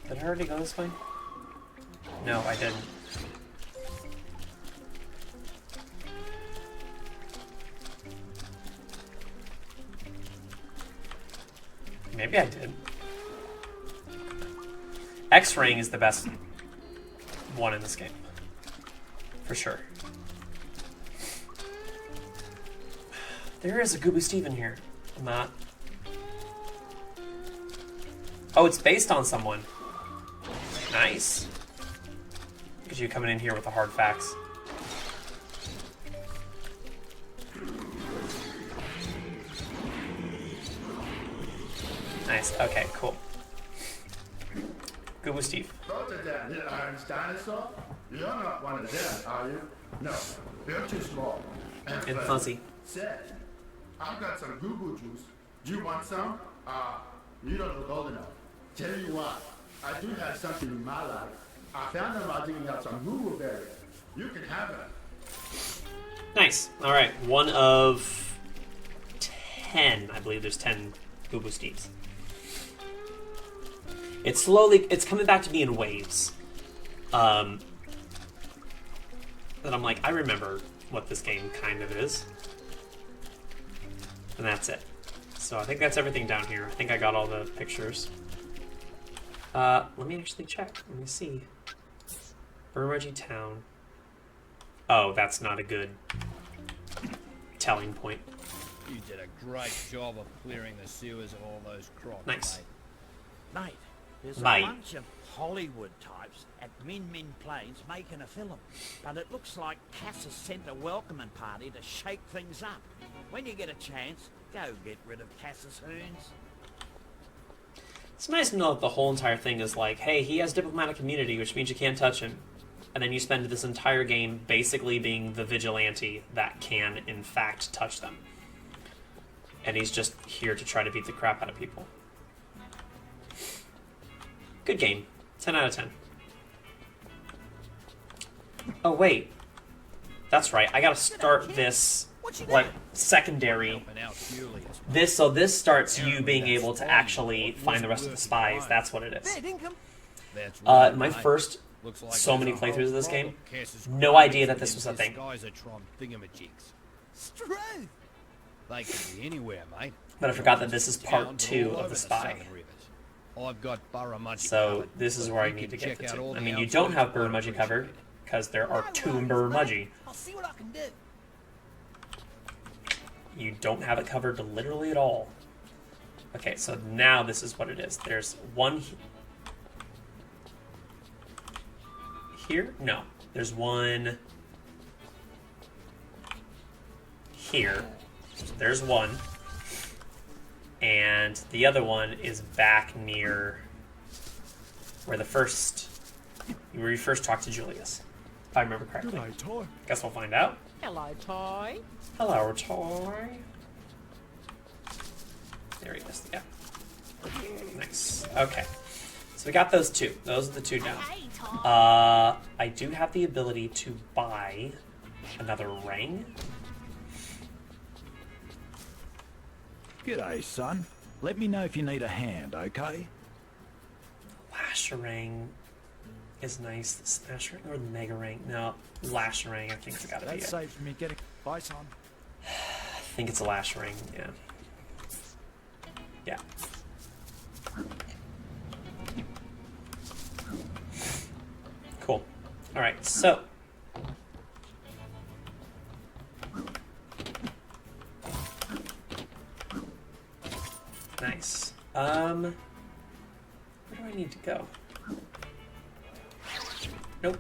Did I already go this way? No, I didn't. Maybe I did. X-Ring is the best one in this game. For sure. There is a Goo-Boo Steve in here. I'm not. Oh, it's based on someone. Nice. Look at you coming in here with the hard facts. Nice. Okay, cool. Goo-Boo Steve. Thought of that little orange dinosaur? You're not one of them, are you? No, they're too small. And fuzzy. Said, I've got some Goo-Goo juice. Do you want some? You don't look old enough. Tell you what, I do have something in my life. I found them while digging out some Goo-Goo berries. You can have them. Nice. All right, one of 10. I believe there's 10 Goo-Boo Steves. It's coming back to me in waves. That I'm like, I remember what this game kind of is. And that's it. So I think that's everything down here. I think I got all the pictures. Let me actually check. Let me see. Burmudgy Town. Oh, that's not a good telling point. You did a great job of clearing the sewers of all those crops. Nice. Mate, there's a Mate. bunch of Hollywood types at Min Min Plains making a film. But it looks like Cass has sent a welcoming party to shake things up. When you get a chance, go get rid of Cass's hoons. It's nice to know that the whole entire thing is like, hey, he has diplomatic immunity, which means you can't touch him. And then you spend this entire game basically being the vigilante that can, in fact, touch them. And he's just here to try to beat the crap out of people. Good game. 10 out of 10. Oh, wait. That's right. I gotta start this, like, secondary. So this starts you being able to actually find the rest of the spies. That's what it is. My first so many playthroughs of this game, no idea that this was a thing. They could be anywhere, mate. But I forgot that this is part 2 of the spy. I've got So this is where I need to get to. I mean, you don't have Burramudgee covered because there are 2 Burramudgee. I'll see what I can do. You don't have it covered literally at all. Okay, so now this is what it is. There's one here? No. There's one here. So there's one. And the other one is back near where where you first talked to Julius, if I remember correctly. Good day, Ty. Guess we'll find out. Hello, Ty. Hello, Toy. There he is. Yeah. Nice. Okay. So we got those 2. Those are the 2 down. I do have the ability to buy another ring. G'day, son. Let me know if you need a hand, okay? Lash ring is nice. The smash ring or the mega ring? No, lash ring. I think it's gotta be it. That saves me getting. Bye, son. I think it's a lash ring. Yeah. Yeah. Cool. All right. So. Nice. Where do I need to go? Nope.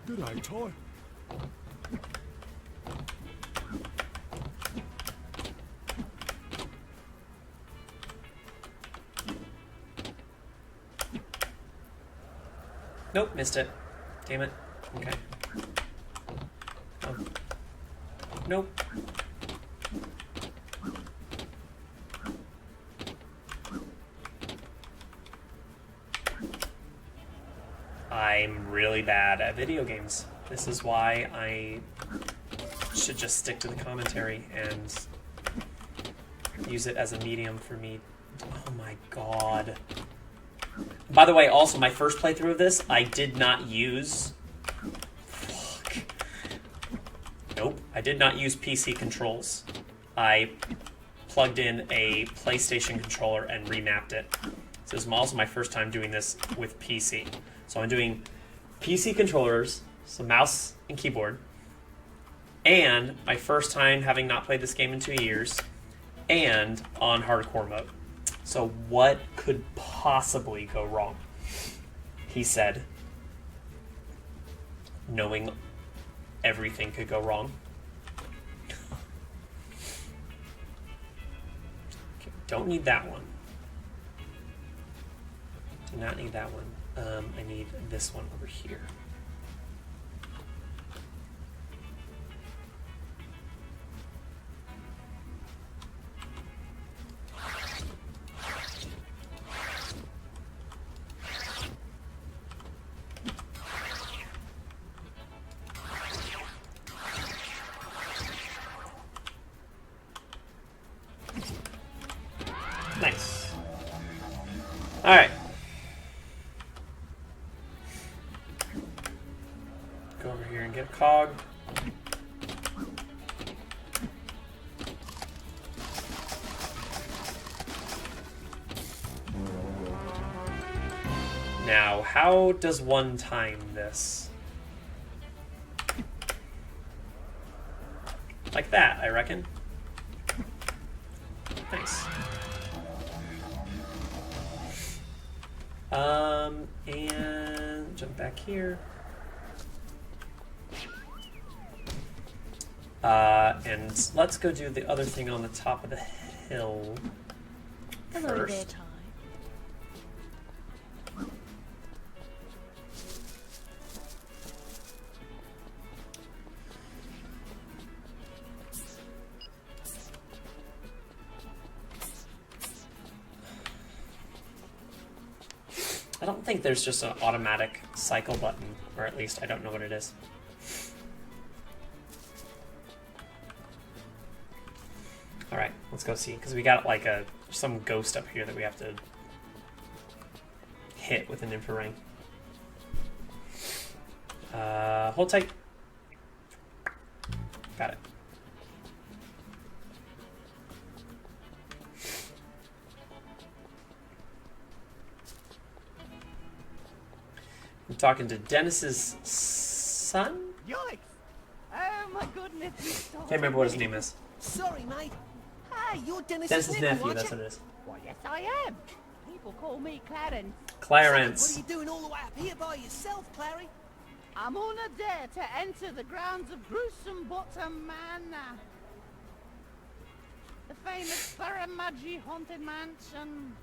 G'day, Ty. Nope, missed it. Damn it. Okay. Oh. Nope. I'm really bad at video games. This is why I should just stick to the commentary and use it as a medium for me. Oh my god. By the way, also, my first playthrough of this, I did not use... Fuck. Nope. I did not use PC controls. I plugged in a PlayStation controller and remapped it. So this is also my first time doing this with PC. So I'm doing PC controllers, so mouse and keyboard, and my first time having not played this game in 2 years, and on hardcore mode. So what could possibly go wrong? He said, knowing everything could go wrong. Okay, don't need that one. Do not need that one. I need this one over here. Nice. All right. Go over here and get a cog. Now, how does one time this? Like that, I reckon. Nice. And jump back here. And let's go do the other thing on the top of the hill Hello there, first. Ty. I don't think there's just an automatic cycle button, or at least I don't know what it is. Alright, let's go see, because we got like some ghost up here that we have to hit with an infra ring. Hold tight. Got it. I'm talking to Dennis's son? Yikes! Oh my goodness, you Can't remember what his name is. Sorry, mate. Hey, you're Dennis's nephew, that's what it is. Why, yes, I am. People call me Clarence. Clarence. What are you doing all the way up here by yourself, Clary? I'm on a dare to enter the grounds of Gruesome Bottom Manor. The famous Thuramudgy haunted mansion.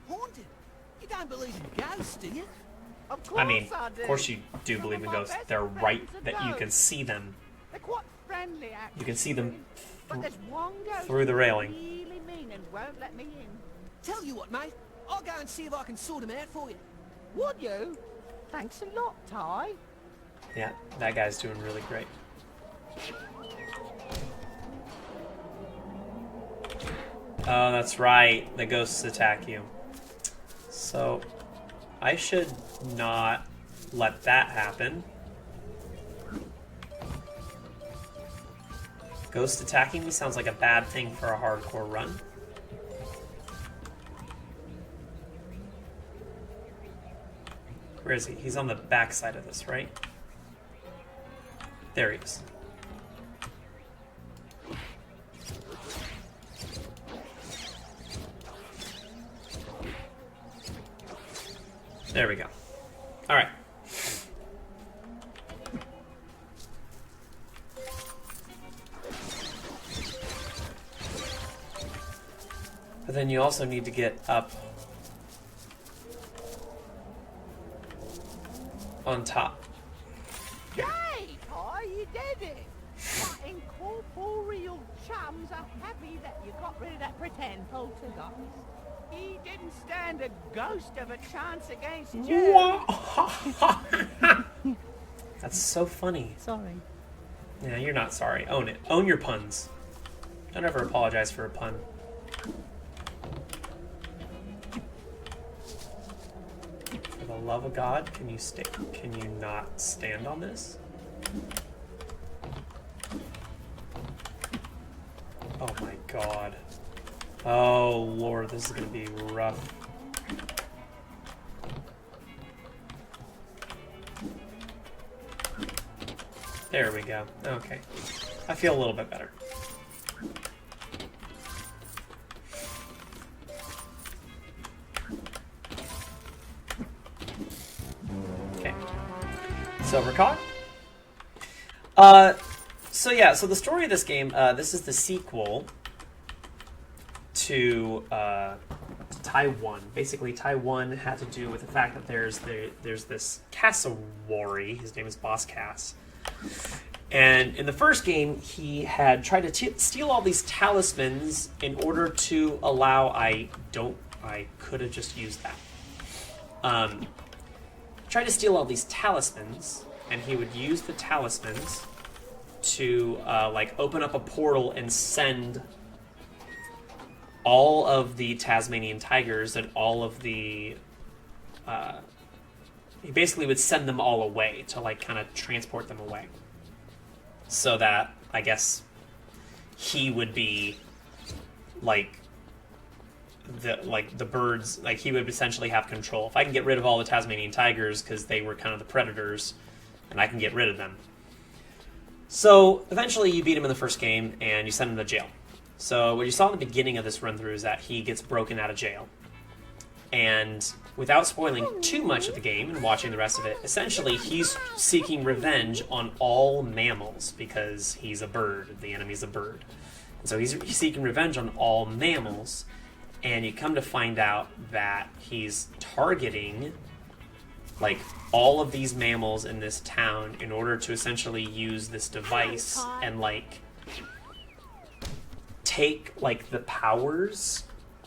Haunted? You don't believe in ghosts, do you? Of course I mean, do. of course you do believe in ghosts. They're right that you can see them. They're quite friendly, actually. You can see them But there's one ghost through the railing. really mean and won't let me in. Tell you what, mate. I'll go and see if I can sort him out for you. Would you? Thanks a lot, Ty. Yeah, that guy's doing really great. Oh, that's right. The ghosts attack you. So, I should not let that happen. Ghost attacking me sounds like a bad thing for a hardcore run. Where is he? He's on the back side of this, right? There he is. There we go. All right. But then you also need to get up on top. Yay, Ty, you did it! My incorporeal chums are happy that you got rid of that pretend poltergeist. He didn't stand a ghost of a chance against you. That's so funny. Sorry. Yeah, you're not sorry. Own it. Own your puns. Don't ever apologize for a pun. For the love of God, can you not stand on this? Oh my God. Oh Lord, this is gonna be rough. There we go. Okay. I feel a little bit better. Okay. Silver cog. So yeah, so the story of this game, this is the sequel to Taiwan. Basically, Taiwan had to do with the fact that there's this cassowary. His name is Boss Cass. And in the first game, he had tried to steal all these talismans in order to allow... I could have just used that. Tried to steal all these talismans, and he would use the talismans to like open up a portal and send all of the Tasmanian tigers and all of the... he basically would send them all away to like kind of transport them away. So that, I guess, he would be like the birds, like he would essentially have control. If I can get rid of all the Tasmanian tigers because they were kind of the predators, and I can get rid of them. So eventually you beat him in the first game and you send him to jail. So what you saw in the beginning of this run through is that he gets broken out of jail. And without spoiling too much of the game and watching the rest of it, essentially he's seeking revenge on all mammals because he's a bird. The enemy's a bird. And so he's seeking revenge on all mammals. And you come to find out that he's targeting like all of these mammals in this town in order to essentially use this device and like take like the powers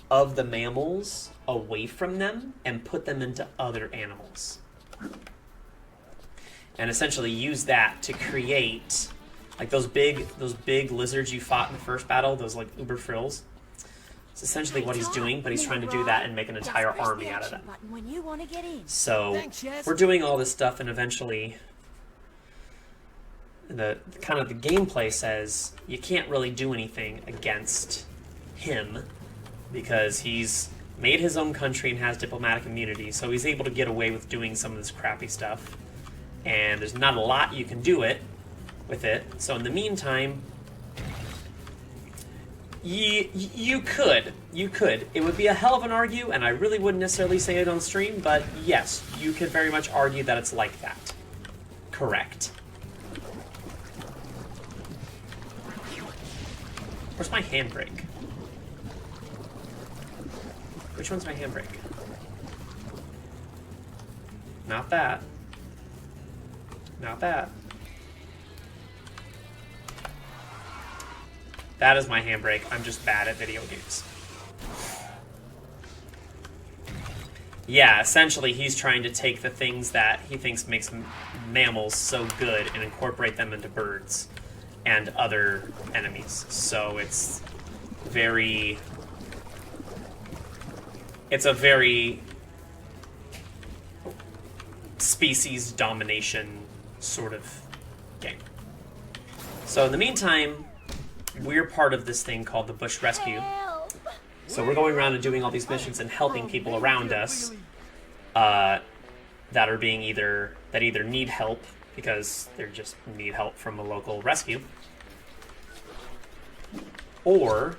of the mammals away from them and put them into other animals. And essentially use that to create, like those big lizards you fought in the first battle, those like uber frills. It's essentially what he's doing, but he's trying to do that and make an entire army out of them. When you want to get in. So we're doing all this stuff, and eventually the kind of the gameplay says you can't really do anything against him because he's made his own country and has diplomatic immunity, so he's able to get away with doing some of this crappy stuff. And there's not a lot you can do with it. So in the meantime, you could. It would be a hell of an argue, and I really wouldn't necessarily say it on stream, but yes, you could very much argue that it's like that. Correct. Where's my handbrake? Which one's my handbrake? Not that. Not that. That is my handbrake. I'm just bad at video games. Yeah, essentially he's trying to take the things that he thinks makes mammals so good and incorporate them into birds and other enemies. So it's a very species domination sort of game. So in the meantime, we're part of this thing called the Bush Rescue. So we're going around and doing all these missions and helping people around us that are either need help because they just need help from a local rescue, or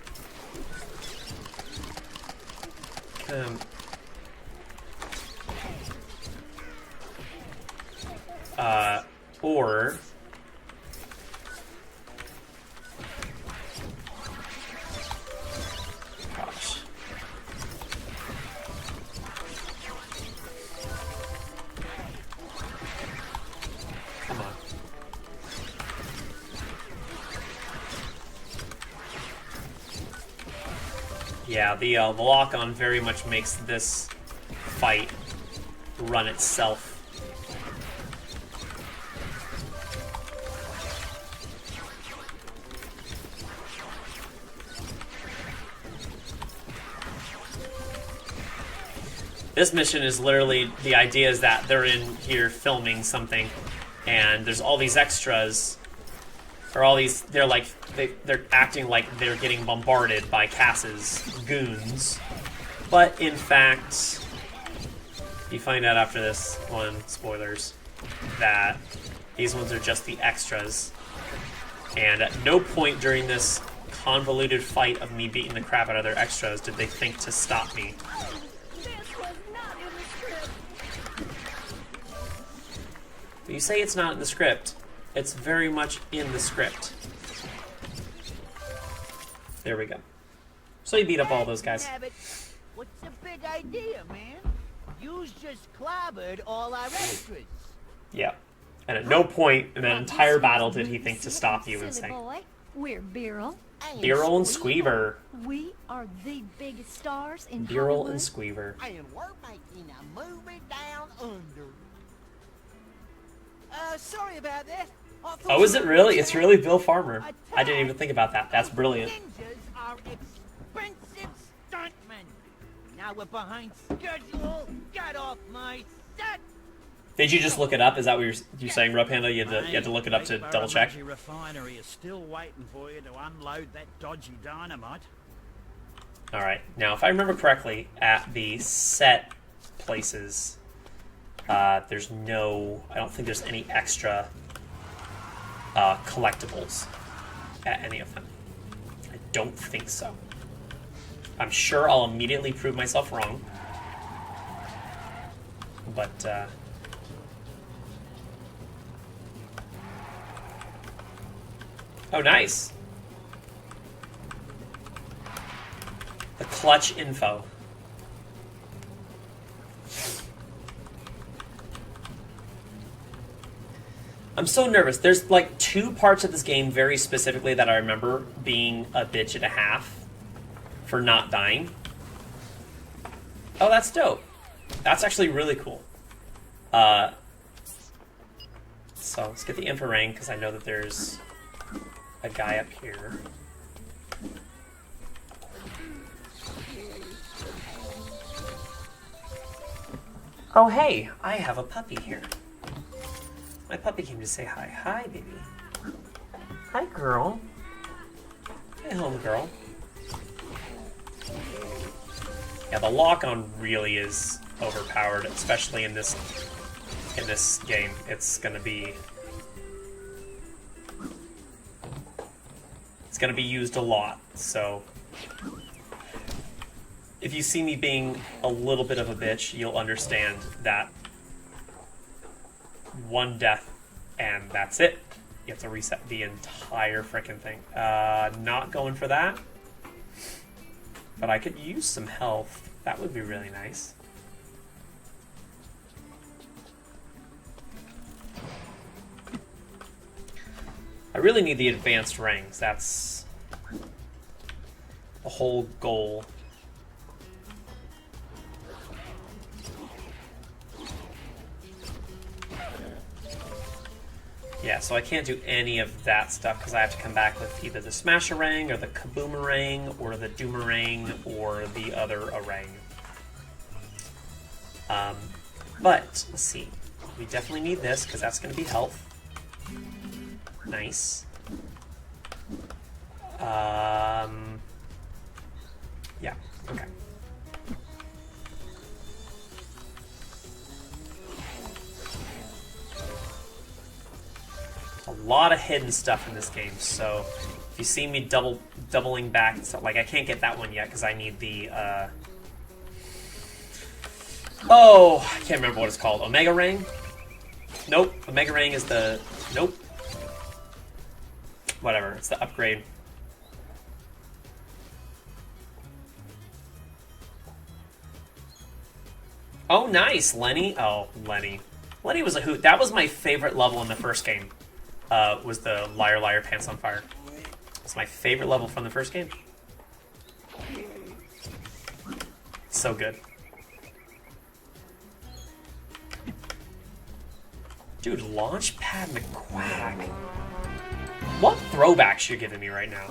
gosh. Come on. Yeah, the lock-on very much makes this fight run itself. This mission is literally, the idea is that they're in here filming something, and there's all these extras, or all these, they're acting like they're getting bombarded by Cass's goons, but in fact, you find out after this one, spoilers, that these ones are just the extras, and at no point during this convoluted fight of me beating the crap out of their extras did they think to stop me. You say it's not in the script. It's very much in the script. There we go. So you beat up all those guys. What's the big idea, man? You's just clobbered all our extras. Yeah. And at no point in that entire battle did he think to stop you and say, We're Beryl. Beryl and Squeever. We are the biggest stars in Beryl Hollywood. and Squeever. And we're making a movie down under. Sorry about that. Oh, is it really? It's really Bill Farmer. I didn't even think about that. That's brilliant. Ninjas are expensive stuntmen. Now we're behind schedule. Get off my set. Did you just look it up? Is that what you're saying, Rob Panda? You had to look it up to double check? The refinery is still waiting for you to unload that dodgy dynamite. Alright, now if I remember correctly, at the set places, there's no, I don't think there's any extra collectibles at any of them. I don't think so. I'm sure I'll immediately prove myself wrong. But, oh, nice! The clutch info. I'm so nervous. There's like 2 parts of this game very specifically that I remember being a bitch and a half for not dying. Oh, that's dope. That's actually really cool. So let's get the infra ring because I know that there's a guy up here. Oh, hey, I have a puppy here. My puppy came to say hi. Hi, baby. Hi, girl. Hi, home girl. Yeah, the lock-on really is overpowered, especially in this game. It's gonna be used a lot. So if you see me being a little bit of a bitch, you'll understand that one death and that's it. You have to reset the entire frickin' thing. Not going for that. But I could use some health. That would be really nice. I really need the advanced rings. That's the whole goal. Yeah, so I can't do any of that stuff because I have to come back with either the Smash-a-Rang or the Kaboomerang or the Doomerang or the other Arang. But, let's see. We definitely need this because that's going to be health. Nice. Yeah, okay. A lot of hidden stuff in this game, so if you see me doubling back, so like I can't get that one yet because I need the oh, I can't remember what it's called. Omega Ring? Nope. Omega Ring is the nope. Whatever, it's the upgrade. Oh, nice, Lenny. Oh, Lenny. Lenny was a hoot. That was my favorite level in the first game. Was the Liar Liar Pants on Fire. It's my favorite level from the first game. So good. Dude, Launchpad McQuack. What throwbacks you're giving me right now?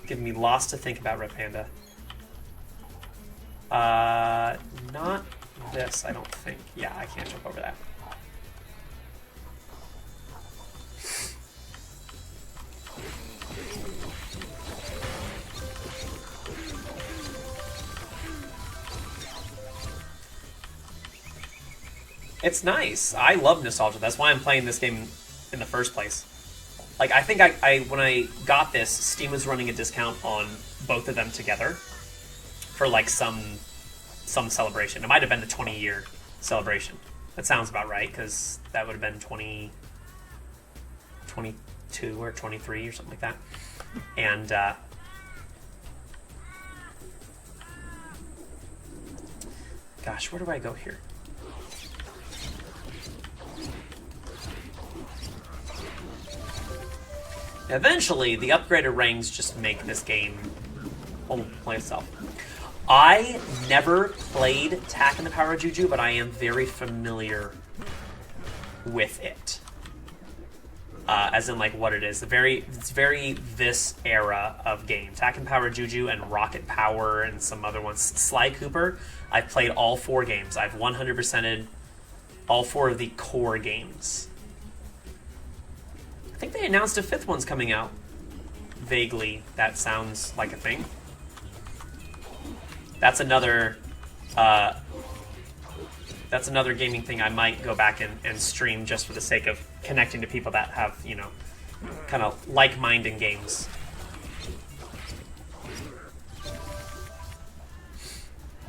Giving me lots to think about, Red Panda. Not this, I don't think. Yeah, I can't jump over that. It's nice. I love nostalgia. That's why I'm playing this game in the first place. Like, I think I when I got this, Steam was running a discount on both of them together for like some celebration. It might have been the 20-year celebration. That sounds about right, because that would have been 2022 or 23 or something like that. And gosh, where do I go here? Eventually, the upgraded rings just make this game play itself. I never played Tak and the Power of Juju, but I am very familiar with it. As in, like, what it is. It's very this era of game. Tak and Power of Juju and Rocket Power and some other ones. Sly Cooper, I've played all 4 games. I've 100%ed all 4 of the core games. I think they announced a 5th one's coming out. Vaguely, that sounds like a thing. That's another gaming thing I might go back and stream just for the sake of connecting to people that have, you know, kind of like-minded games.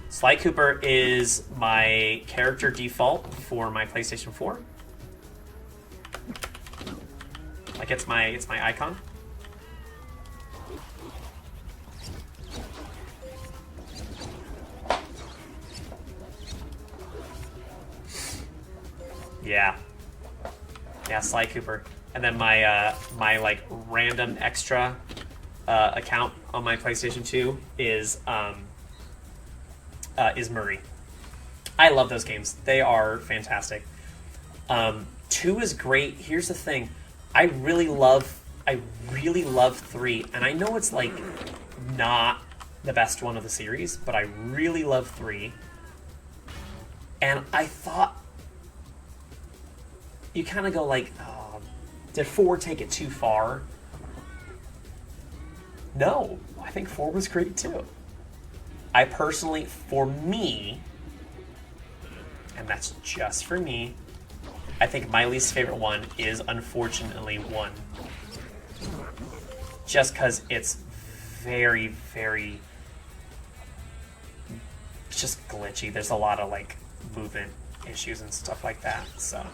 Sly Cooper is my character default for my PlayStation 4. Like, it's my icon. Yeah. Yeah, Sly Cooper. And then my my like random extra account on my PlayStation 2 is Murray. I love those games. They are fantastic. 2 is great. Here's the thing. I really love 3, and I know it's like not the best one of the series, but I really love 3. And I thought you kind of go like, oh, did 4 take it too far? No, I think 4 was great too. I personally, for me, and that's just for me, I think my least favorite one is unfortunately 1. Just because it's very, very just glitchy. There's a lot of like movement issues and stuff like that, so.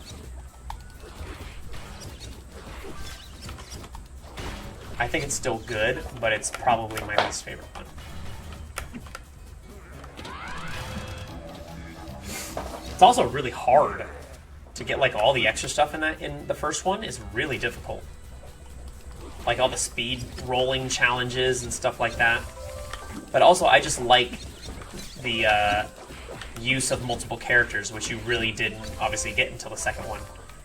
I think it's still good, but it's probably my least favorite one. It's also really hard to get like all the extra stuff in the first one is really difficult. Like all the speed rolling challenges and stuff like that. But also I just like the use of multiple characters, which you really didn't obviously get until the second one.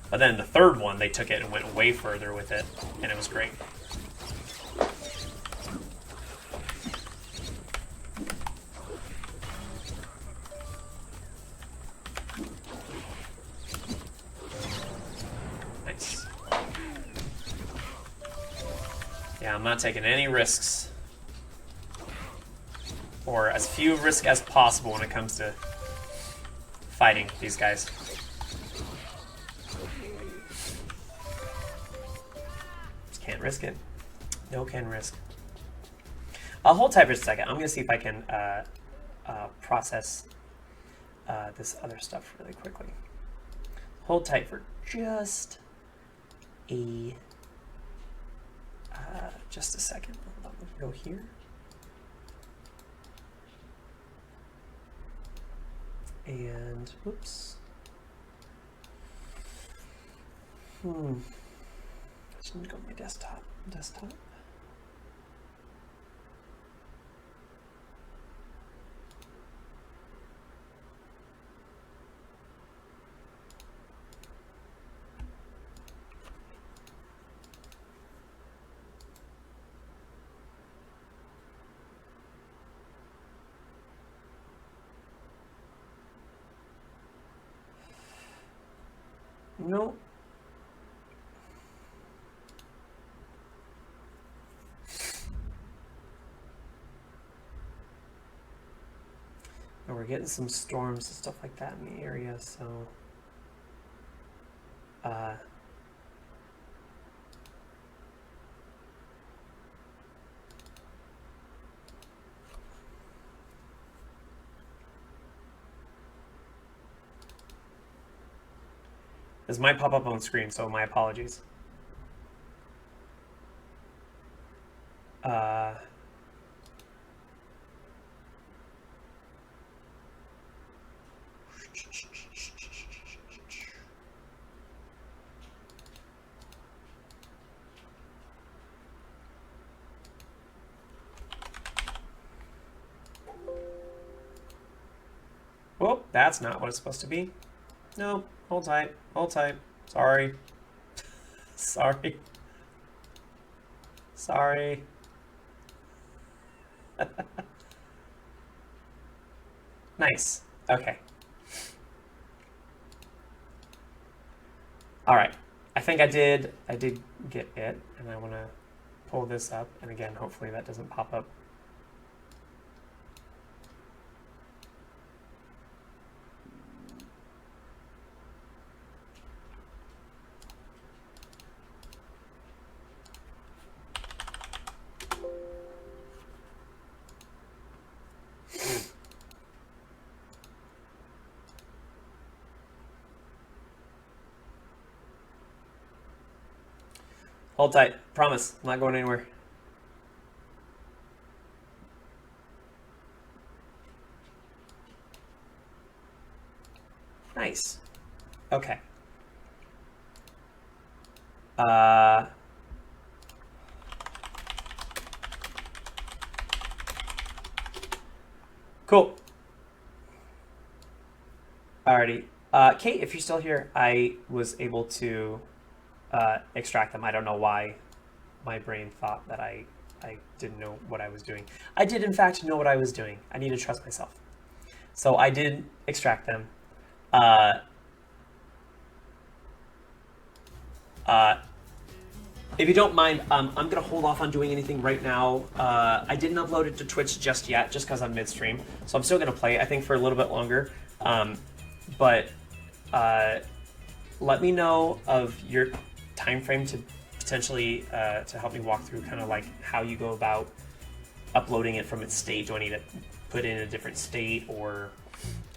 But then the third one, they took it and went way further with it, and it was great. Nice. Yeah, I'm not taking any risks. Or as few risks as possible when it comes to fighting these guys. Just can't risk it. No can risk. I'll hold tight for a second. I'm going to see if I can process this other stuff really quickly. Hold tight for just a second. Hold on, we can go here. And, oops. I just need to go to my desktop. No. And we're getting some storms and stuff like that in the area, so this might pop up on screen, so my apologies. Oh, that's not what it's supposed to be. No, hold tight, hold tight. Sorry. Sorry. Sorry. Nice. Okay. All right. I think I did get it, and I want to pull this up, and again, hopefully that doesn't pop up. Hold tight. Promise. I'm not going anywhere. Nice. Okay. Cool. Alrighty. Kate, if you're still here, I was able to extract them. I don't know why my brain thought that I didn't know what I was doing. I did, in fact, know what I was doing. I need to trust myself. So I did extract them. If you don't mind, I'm going to hold off on doing anything right now. I didn't upload it to Twitch just yet, just because I'm midstream. So I'm still going to play, I think, for a little bit longer. But let me know of your time frame to potentially to help me walk through kind of like how you go about uploading it from its state. Do I need to put it in a different state or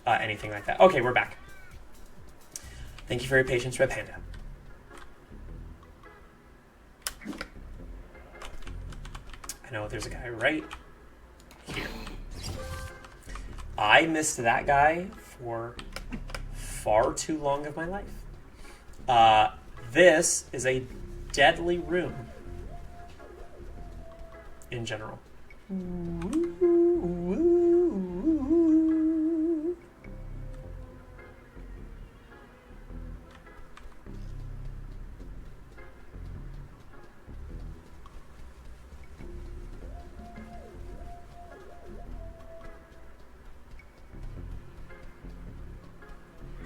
anything like that? Okay, we're back. Thank you for your patience, Red Panda. I know there's a guy right here. I missed that guy for far too long of my life. This is a deadly room in general.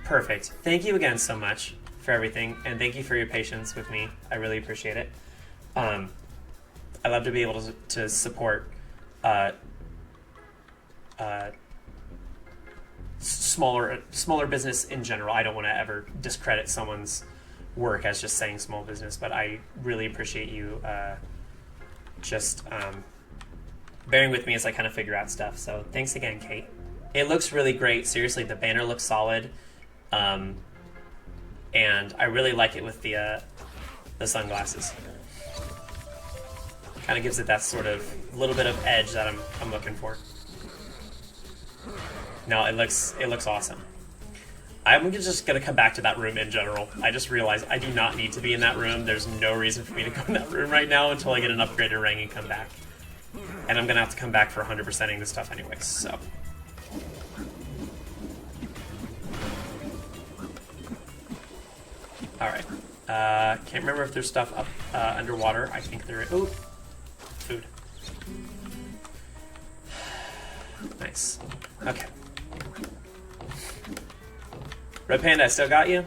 Perfect. Thank you again so much for everything, and thank you for your patience with me. I really appreciate it. I love to be able to support smaller business in general. I don't want to ever discredit someone's work as just saying small business, but I really appreciate you just bearing with me as I kind of figure out stuff. So thanks again, Kate. It looks really great. Seriously, the banner looks solid. And I really like it with the sunglasses. Kind of gives it that sort of little bit of edge that I'm looking for. No, it looks awesome. I'm just gonna come back to that room in general. I just realized I do not need to be in that room. There's no reason for me to go in that room right now until I get an upgraded ring and come back. And I'm gonna have to come back for 100%ing this stuff anyways, so. Alright. Can't remember if there's stuff up underwater. I think there is. Ooh. Food. Nice. Okay. Red Panda, I still got you?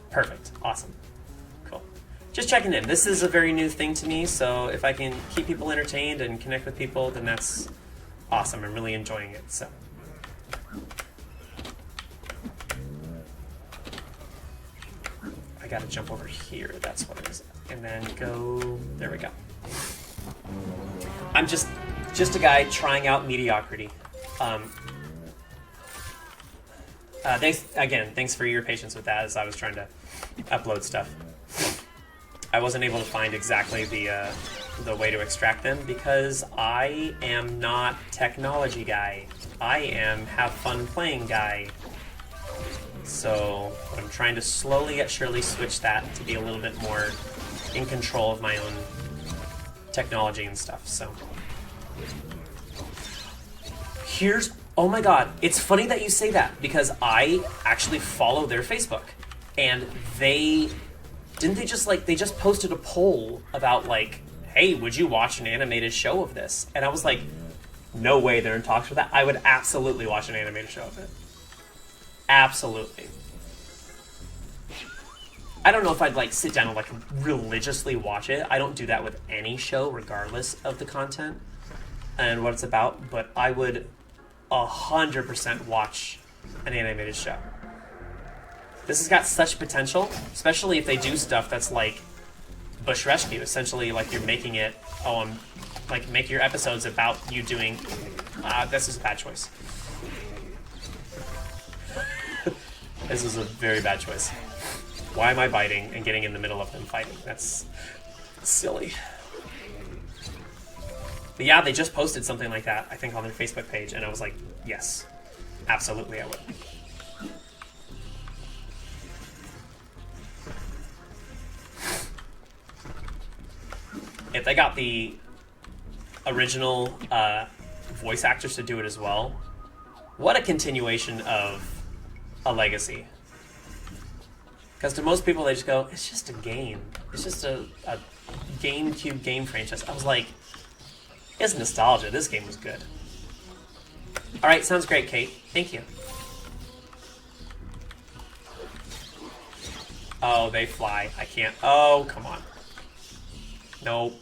Perfect. Awesome. Cool. Just checking in. This is a very new thing to me, so if I can keep people entertained and connect with people, then that's awesome. I'm really enjoying it, so. I gotta jump over here, that's what it is. And then go, there we go. I'm just a guy trying out mediocrity. Thanks for your patience with that as I was trying to upload stuff. I wasn't able to find exactly the way to extract them because I am not technology guy. I am have fun playing guy. So I'm trying to slowly yet surely switch that to be a little bit more in control of my own technology and stuff. So here's, oh my god, it's funny that you say that because I actually follow their Facebook and they just posted a poll about like, hey, would you watch an animated show of this? And I was like, no way they're in talks for that. I would absolutely watch an animated show of it. Absolutely. I don't know if I'd like sit down and like religiously watch it. I don't do that with any show regardless of the content and what it's about, but I would 100% watch an animated show. This has got such potential, especially if they do stuff that's like Bush Rescue. Essentially, like you're making it, like make your episodes about you doing, this is a bad choice. This is a very bad choice. Why am I biting and getting in the middle of them fighting? That's silly. But yeah, they just posted something like that, I think, on their Facebook page, and I was like, yes, absolutely I would. if they got the original voice actors to do it as well, what a continuation of a legacy. Because to most people, they just go, it's just a game. It's just a GameCube game franchise. I was like, it's nostalgia. This game was good. All right, sounds great, Kate. Thank you. Oh, they fly. I can't. Oh, come on. Nope.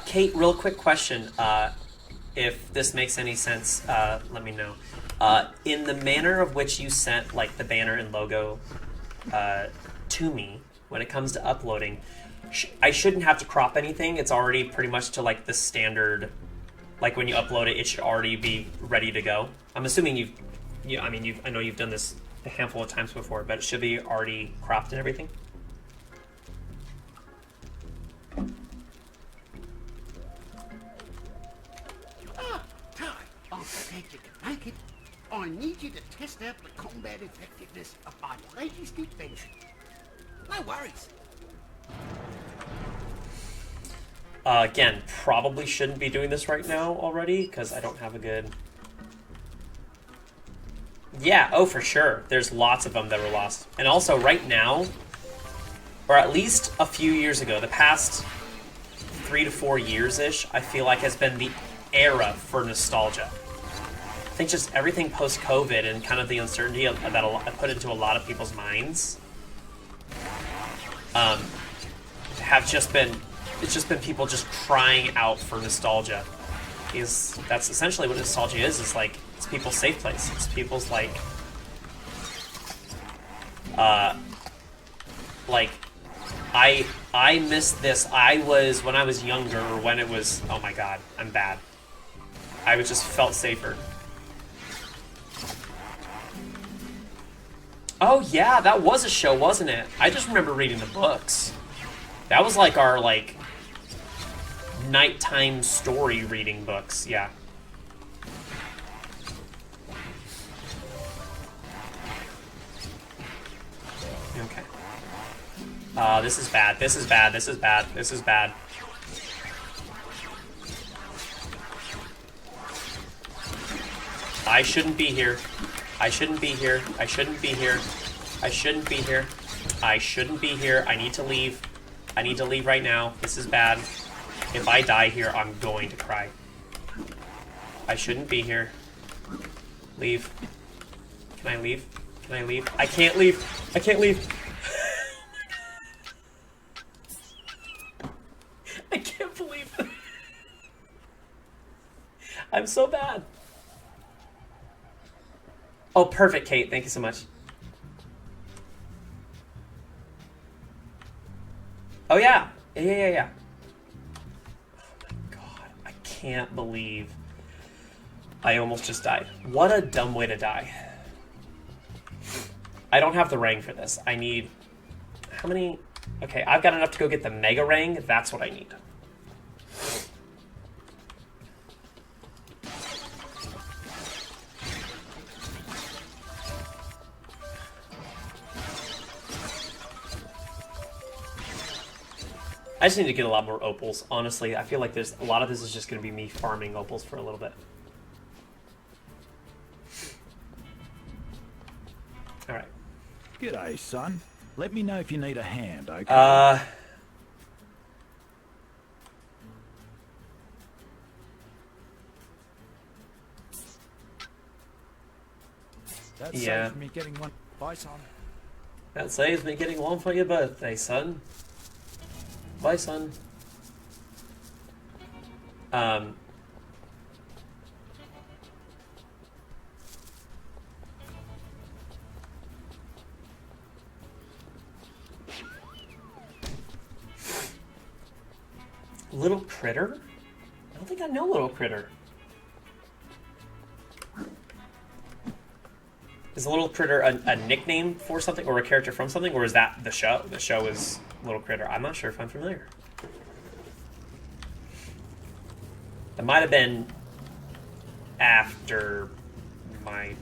Kate, real quick question. If this makes any sense, let me know. In the manner of which you sent like the banner and logo to me, when it comes to uploading, I shouldn't have to crop anything. It's already pretty much to like the standard. Like when you upload it, it should already be ready to go. I'm assuming I know you've done this a handful of times before, but it should be already cropped and everything. Make it. I need you to test out the combat effectiveness of my latest invention. No worries. Again, probably shouldn't be doing this right now already because I don't have a good... Yeah, oh for sure. There's lots of them that were lost. And also right now, or at least a few years ago, the past 3 to 4 years-ish, I feel like has been the era for nostalgia. I think just everything post-COVID and kind of the uncertainty that I put into a lot of people's minds have just been, it's just been people just crying out for nostalgia. Because that's essentially what nostalgia is like, it's people's safe place. It's people's like I miss this. When I was younger, or when it was, oh my god, I'm bad. I just felt safer. Oh yeah, that was a show, wasn't it? I just remember reading the books. That was like our nighttime story reading books, yeah. Okay. This is bad. This is bad. This is bad. This is bad. I shouldn't be here. I shouldn't be here. I shouldn't be here. I shouldn't be here. I shouldn't be here. I need to leave. I need to leave right now. This is bad. If I die here, I'm going to cry. I shouldn't be here. Leave. Can I leave? Can I leave? I can't leave. I can't leave. I can't believe it. I'm so bad. Oh, perfect, Kate. Thank you so much. Oh, yeah. Yeah. Oh, my God. I can't believe I almost just died. What a dumb way to die. I don't have the rang for this. I need... How many... Okay, I've got enough to go get the mega rang. That's what I need. I just need to get a lot more opals, honestly. I feel like there's a lot of this is just going to be me farming opals for a little bit. Alright. G'day, son. Let me know if you need a hand, okay? That saves me getting one. Bye, son. That saves me getting one for your birthday, son. Bye, son. Little Critter? I don't think I know Little Critter. Is the little critter a nickname for something or a character from something, or is that the show? The show is Little Critter. I'm not sure if I'm familiar. It might have been after my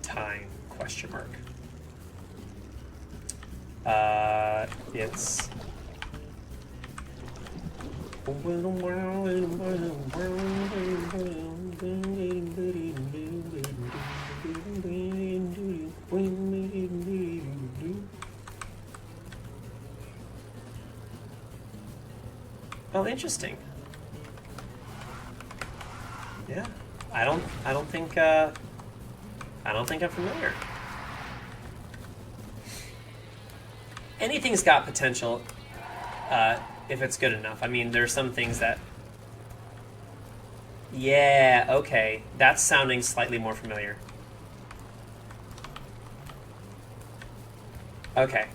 time, question mark. It's... Oh, interesting. Yeah, I don't think I'm familiar. Anything's got potential if it's good enough. I mean, there's some things that... Yeah, okay. That's sounding slightly more familiar. Okay.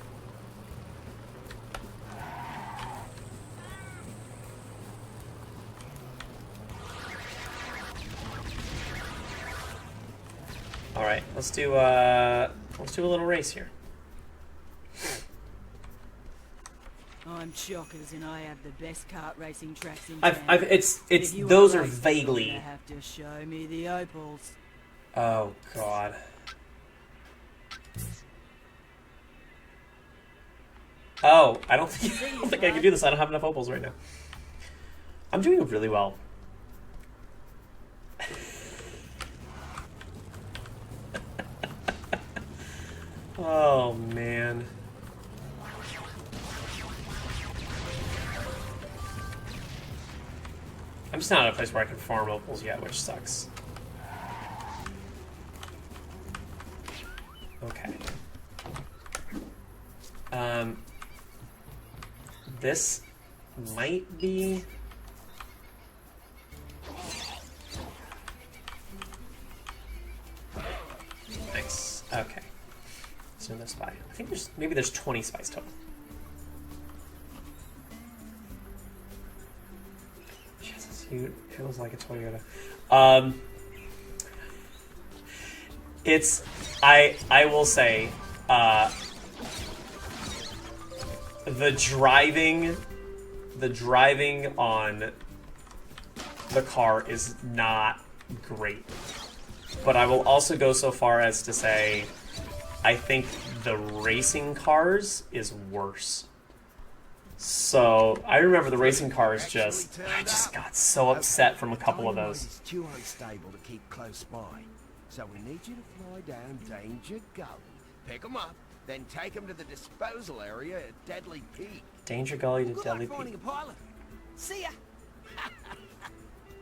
All right, let's do a little race here. I'm Chockers, and I have the best kart racing tracks in I've town. it's If you those wanna are race, vaguely. you're gonna have to show me the opals. Oh God. Oh, I don't think I can do this. I don't have enough opals right now. I'm doing really well. Oh man. I'm just not at a place where I can farm opals yet, which sucks. Okay. This might be... Nice. Okay. So no spy. I think maybe there's 20 spies total. Jesus, it feels like a Toyota. It's I will say the driving on the car is not great. But I will also go so far as to say I think the racing cars is worse. So I remember the racing cars I just got so upset from a couple of those. It's too unstable to keep close by. So we need you to fly down Danger Gully. Pick them up, then take them to the disposal area at Deadly Peak. Danger Gully to Good Deadly luck finding Peak. a pilot. See ya.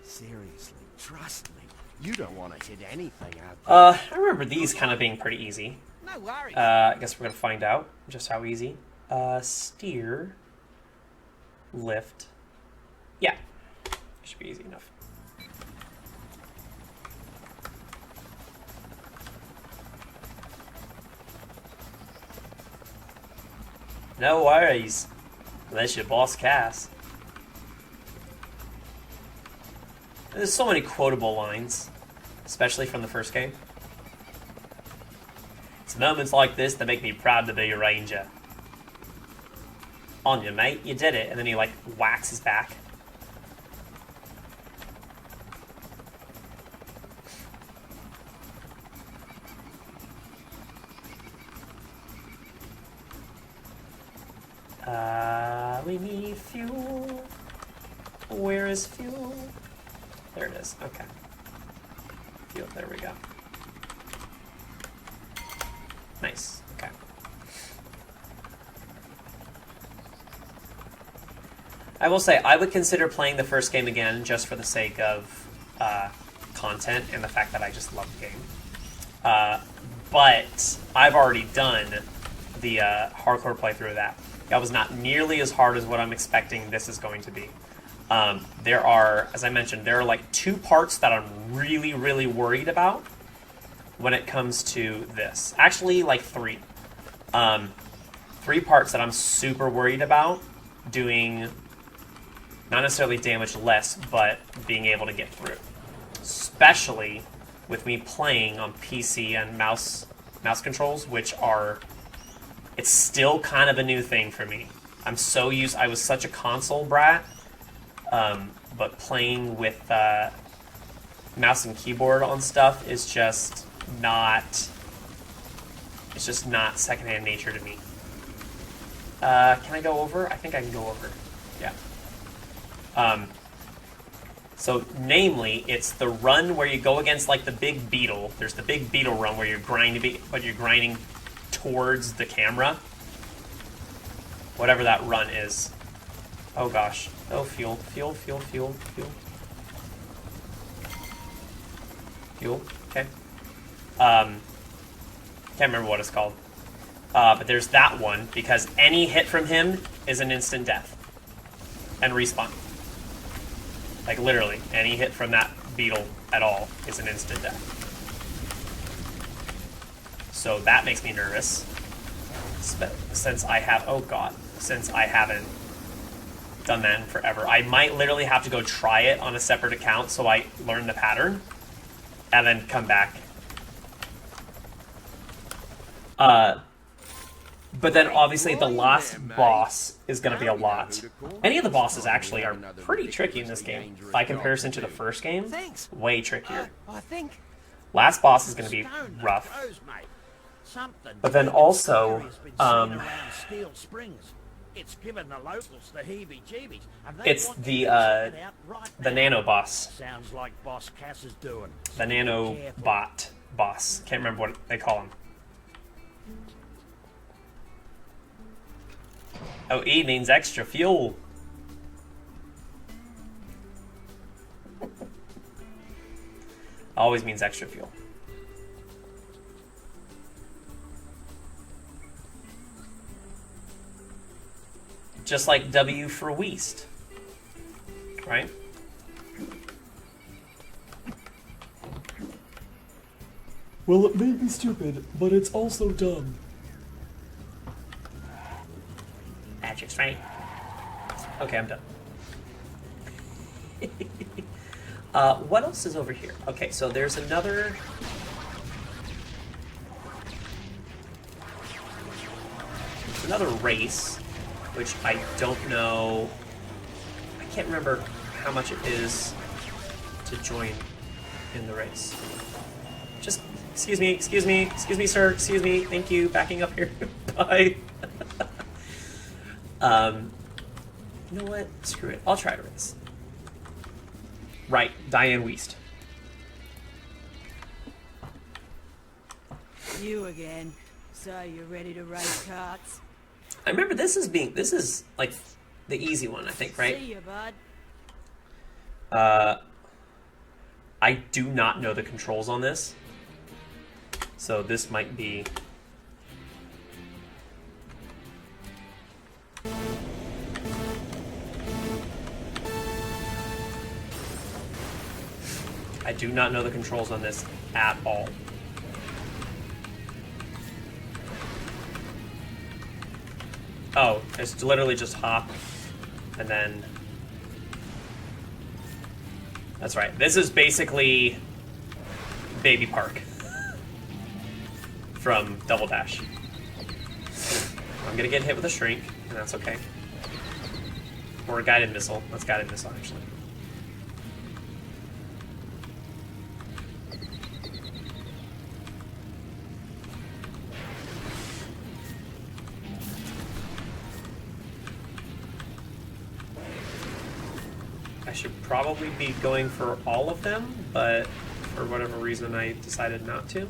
Seriously, trust me. You don't want to hit anything out there. I remember these kind of being pretty easy. No worries. I guess we're gonna find out just how easy. Steer, lift. Yeah, should be easy enough. No worries, unless you're Boss Cass. There's so many quotable lines, especially from the first game. It's moments like this that make me proud to be a ranger. On you, mate, you did it. And then he, like, whacks his back. We need fuel. Where is fuel? There it is. Okay. Fuel. There we go. Nice. Okay. I will say, I would consider playing the first game again just for the sake of content and the fact that I just love the game. But I've already done the hardcore playthrough of that. That was not nearly as hard as what I'm expecting this is going to be. There are, as I mentioned, there are like 2 parts that I'm really, really worried about when it comes to this. Actually, like 3. 3 parts that I'm super worried about doing, not necessarily damage less, but being able to get through. Especially with me playing on PC and mouse mouse controls, which are... It's still kind of a new thing for me. I was such a console brat, but playing with mouse and keyboard on stuff is just not... It's just not secondhand nature to me. Can I go over? I think I can go over. Yeah. So, namely, it's the run where you go against, like, the big beetle. There's the big beetle run where you're grinding towards the camera. Whatever that run is. Oh, gosh. Oh, fuel. Fuel. Okay. Can't remember what it's called. But there's that one, because any hit from him is an instant death. And respawn. Like, literally, any hit from that beetle at all is an instant death. So that makes me nervous. Since I haven't done that in forever. I might literally have to go try it on a separate account so I learn the pattern. And then come back. But then, obviously, the last boss is going to be a lot. Any of the bosses, actually, are pretty tricky in this game. By comparison to the first game, way trickier. Last boss is going to be rough. But then also, it's given the locals the heebie-jeebies. It's the nano boss. Sounds like Boss Cass is doing. The nano bot boss. Can't remember what they call him. Oh, E means extra fuel. Always means extra fuel. Just like W for Weast. Right? Well, it may be stupid, but it's also dumb. Magic's right. Okay, I'm done. What else is over here? Okay, so there's another... race, which I don't know... I can't remember how much it is to join in the race. Just, excuse me, sir, excuse me, thank you, backing up here, bye. You know what? Screw it. I'll try to race. Right, Diane Weast. You again. So you're ready to race carts? I remember this is like the easy one, I think, right? See you, bud. I do not know the controls on this. So this might be... I do not know the controls on this at all. Oh, it's literally just hop, and then... That's right. This is basically Baby Park from Double Dash. I'm gonna get hit with a shrink, and that's okay. Or a guided missile. That's guided missile, actually. I should probably be going for all of them, but for whatever reason I decided not to.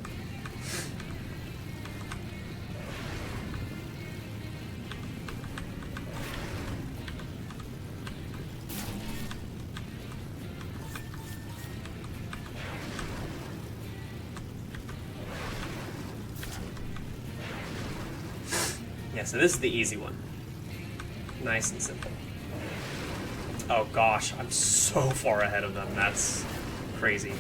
Yeah, so this is the easy one. Nice and simple. Oh gosh, I'm so far ahead of them. That's crazy.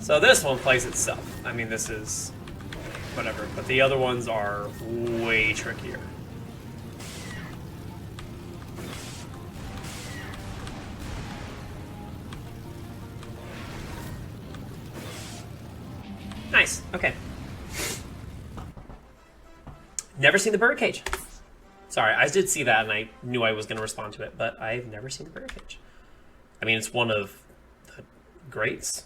So this one plays itself. I mean, this is whatever, but the other ones are way trickier. Nice. Okay. Never seen the birdcage. Sorry, I did see that and I knew I was going to respond to it, but I've never seen the birdcage. I mean, it's one of the greats.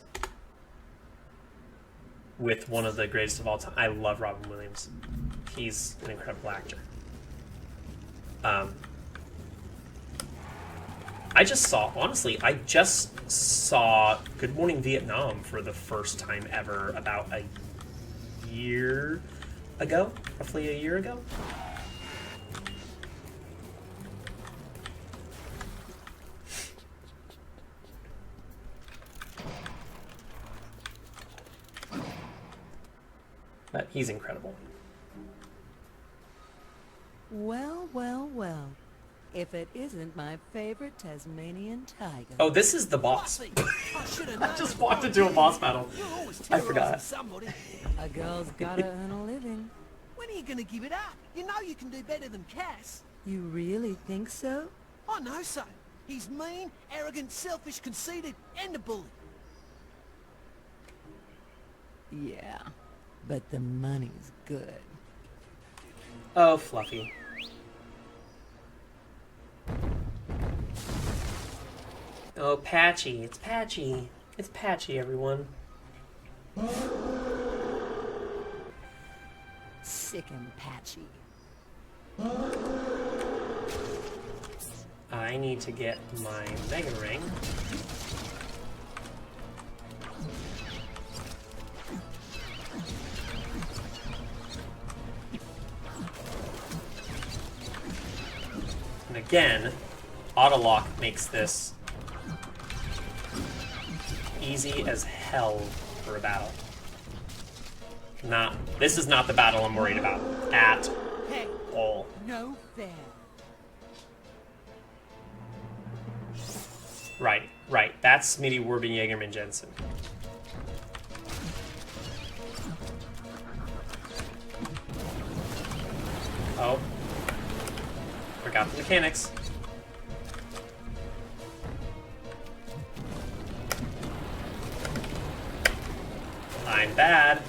With one of the greatest of all time. I love Robin Williams. He's an incredible actor. I just saw Good Morning Vietnam for the first time ever about a year ago, roughly a year ago. But he's incredible. Well, well, well. If it isn't my favorite Tasmanian tiger. Oh, this is the boss. I just walked into a boss battle. I forgot. A girl's gotta earn a living. When are you gonna give it up? You know you can do better than Cass. You really think so? I know so. He's mean, arrogant, selfish, conceited, and a bully. Yeah, but the money's good. Oh, Fluffy. Oh, Patchy. It's Patchy. It's Patchy, everyone. Sick and patchy. I need to get my Mega Ring. And again, Autolock makes this easy as hell for a battle. This is not the battle I'm worried about at all. No fair. Right. That's Smitty Warbin Jaegerman Jensen. Oh. Forgot the mechanics. I'm bad.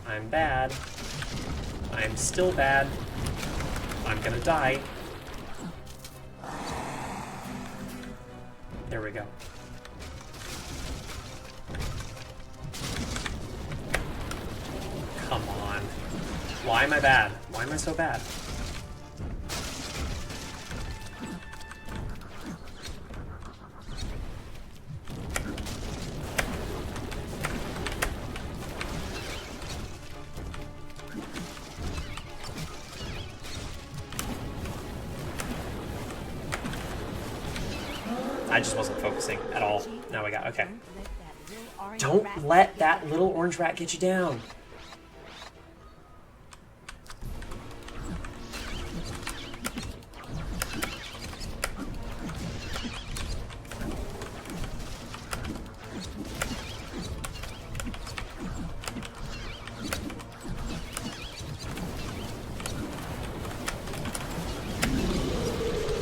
I'm bad. I'm still bad. I'm gonna die. There we go. Come on. Why am I bad? Why am I so bad? I just wasn't focusing at all. Now we got, okay. Don't let that little orange rat get you down.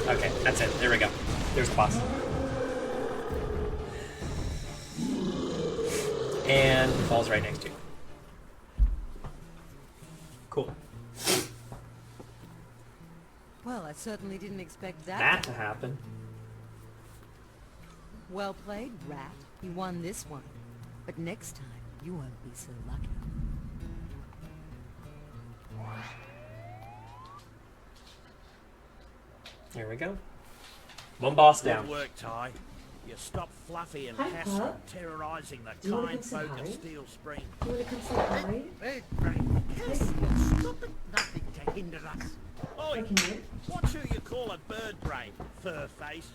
Okay, that's it. There we go. There's the boss. And he falls right next to you. Cool. Well, I certainly didn't expect that to happen. Well played, Rat. You won this one. But next time, you won't be so lucky. Here we go. One boss down. Good work, Ty. You stopped Fluffy and Cass from terrorizing the kind folk at Steel Spring. You want to come say hi? Hey, right. Cass, stop it. Nothing to hinder us. Oi, what's who you call a bird brain, fur face?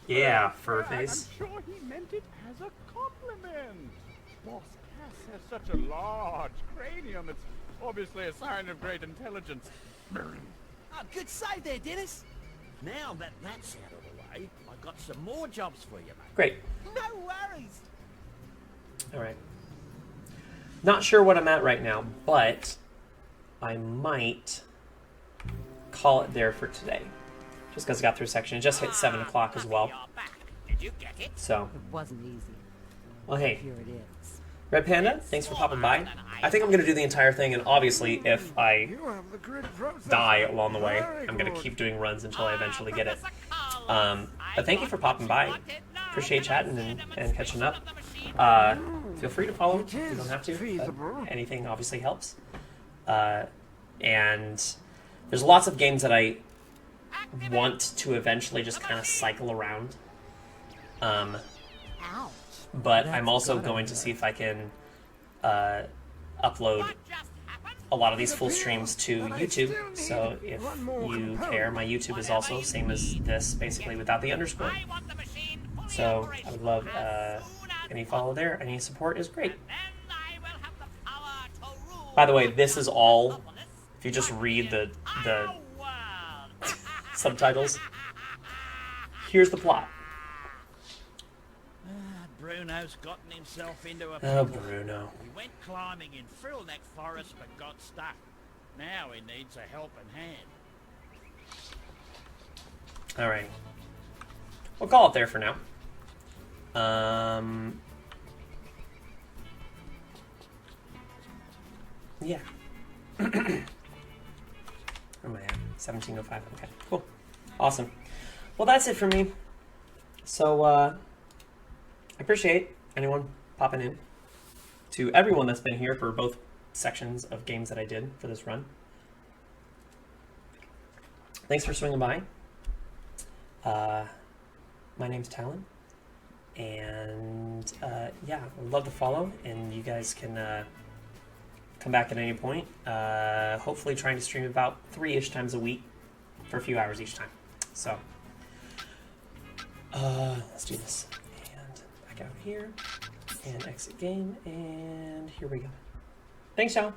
Yeah, fur face. I'm sure he meant it as a compliment. Boss Cass has such a large cranium. It's obviously a sign of great intelligence. Oh, good save there, Dennis. Now that that's out of the way, I got some more jobs for you, mate. Great. No worries. All right. Not sure what I'm at right now, but I might call it there for today. Just because I got through a section. It just hit 7 o'clock as well. Did you get it? So, It wasn't easy. well, hey. Here it is. Red Panda, thanks for popping by. I think I'm going to do the entire thing, and obviously, if I die along the way, I'm going to keep doing runs until I eventually get it. But thank you for popping by. Appreciate chatting and catching up. Feel free to follow. You don't have to. But anything obviously helps. And there's lots of games that I want to eventually just kind of cycle around. But I'm also going to see if I can upload a lot of these full streams to YouTube. So if you care, my YouTube is also same as this, basically without the underscore. So I would love any follow there. Any support is great. By the way, this is all, if you just read the subtitles, here's the plot. Bruno's gotten himself into a Oh, pickle. Bruno. He went climbing in Frillneck Forest but got stuck. Now he needs a helping hand. Alright. We'll call it there for now. Yeah. Where am I at? 17:05. Okay, cool. Awesome. Well, that's it for me. So, I appreciate anyone popping in. To everyone that's been here for both sections of games that I did for this run. Thanks for swinging by. My name's Talon. And, yeah, I'd love to follow. And you guys can come back at any point. Hopefully trying to stream about 3-ish times a week for a few hours each time. So, let's do this. And back out here. And exit game. And here we go. Thanks, y'all.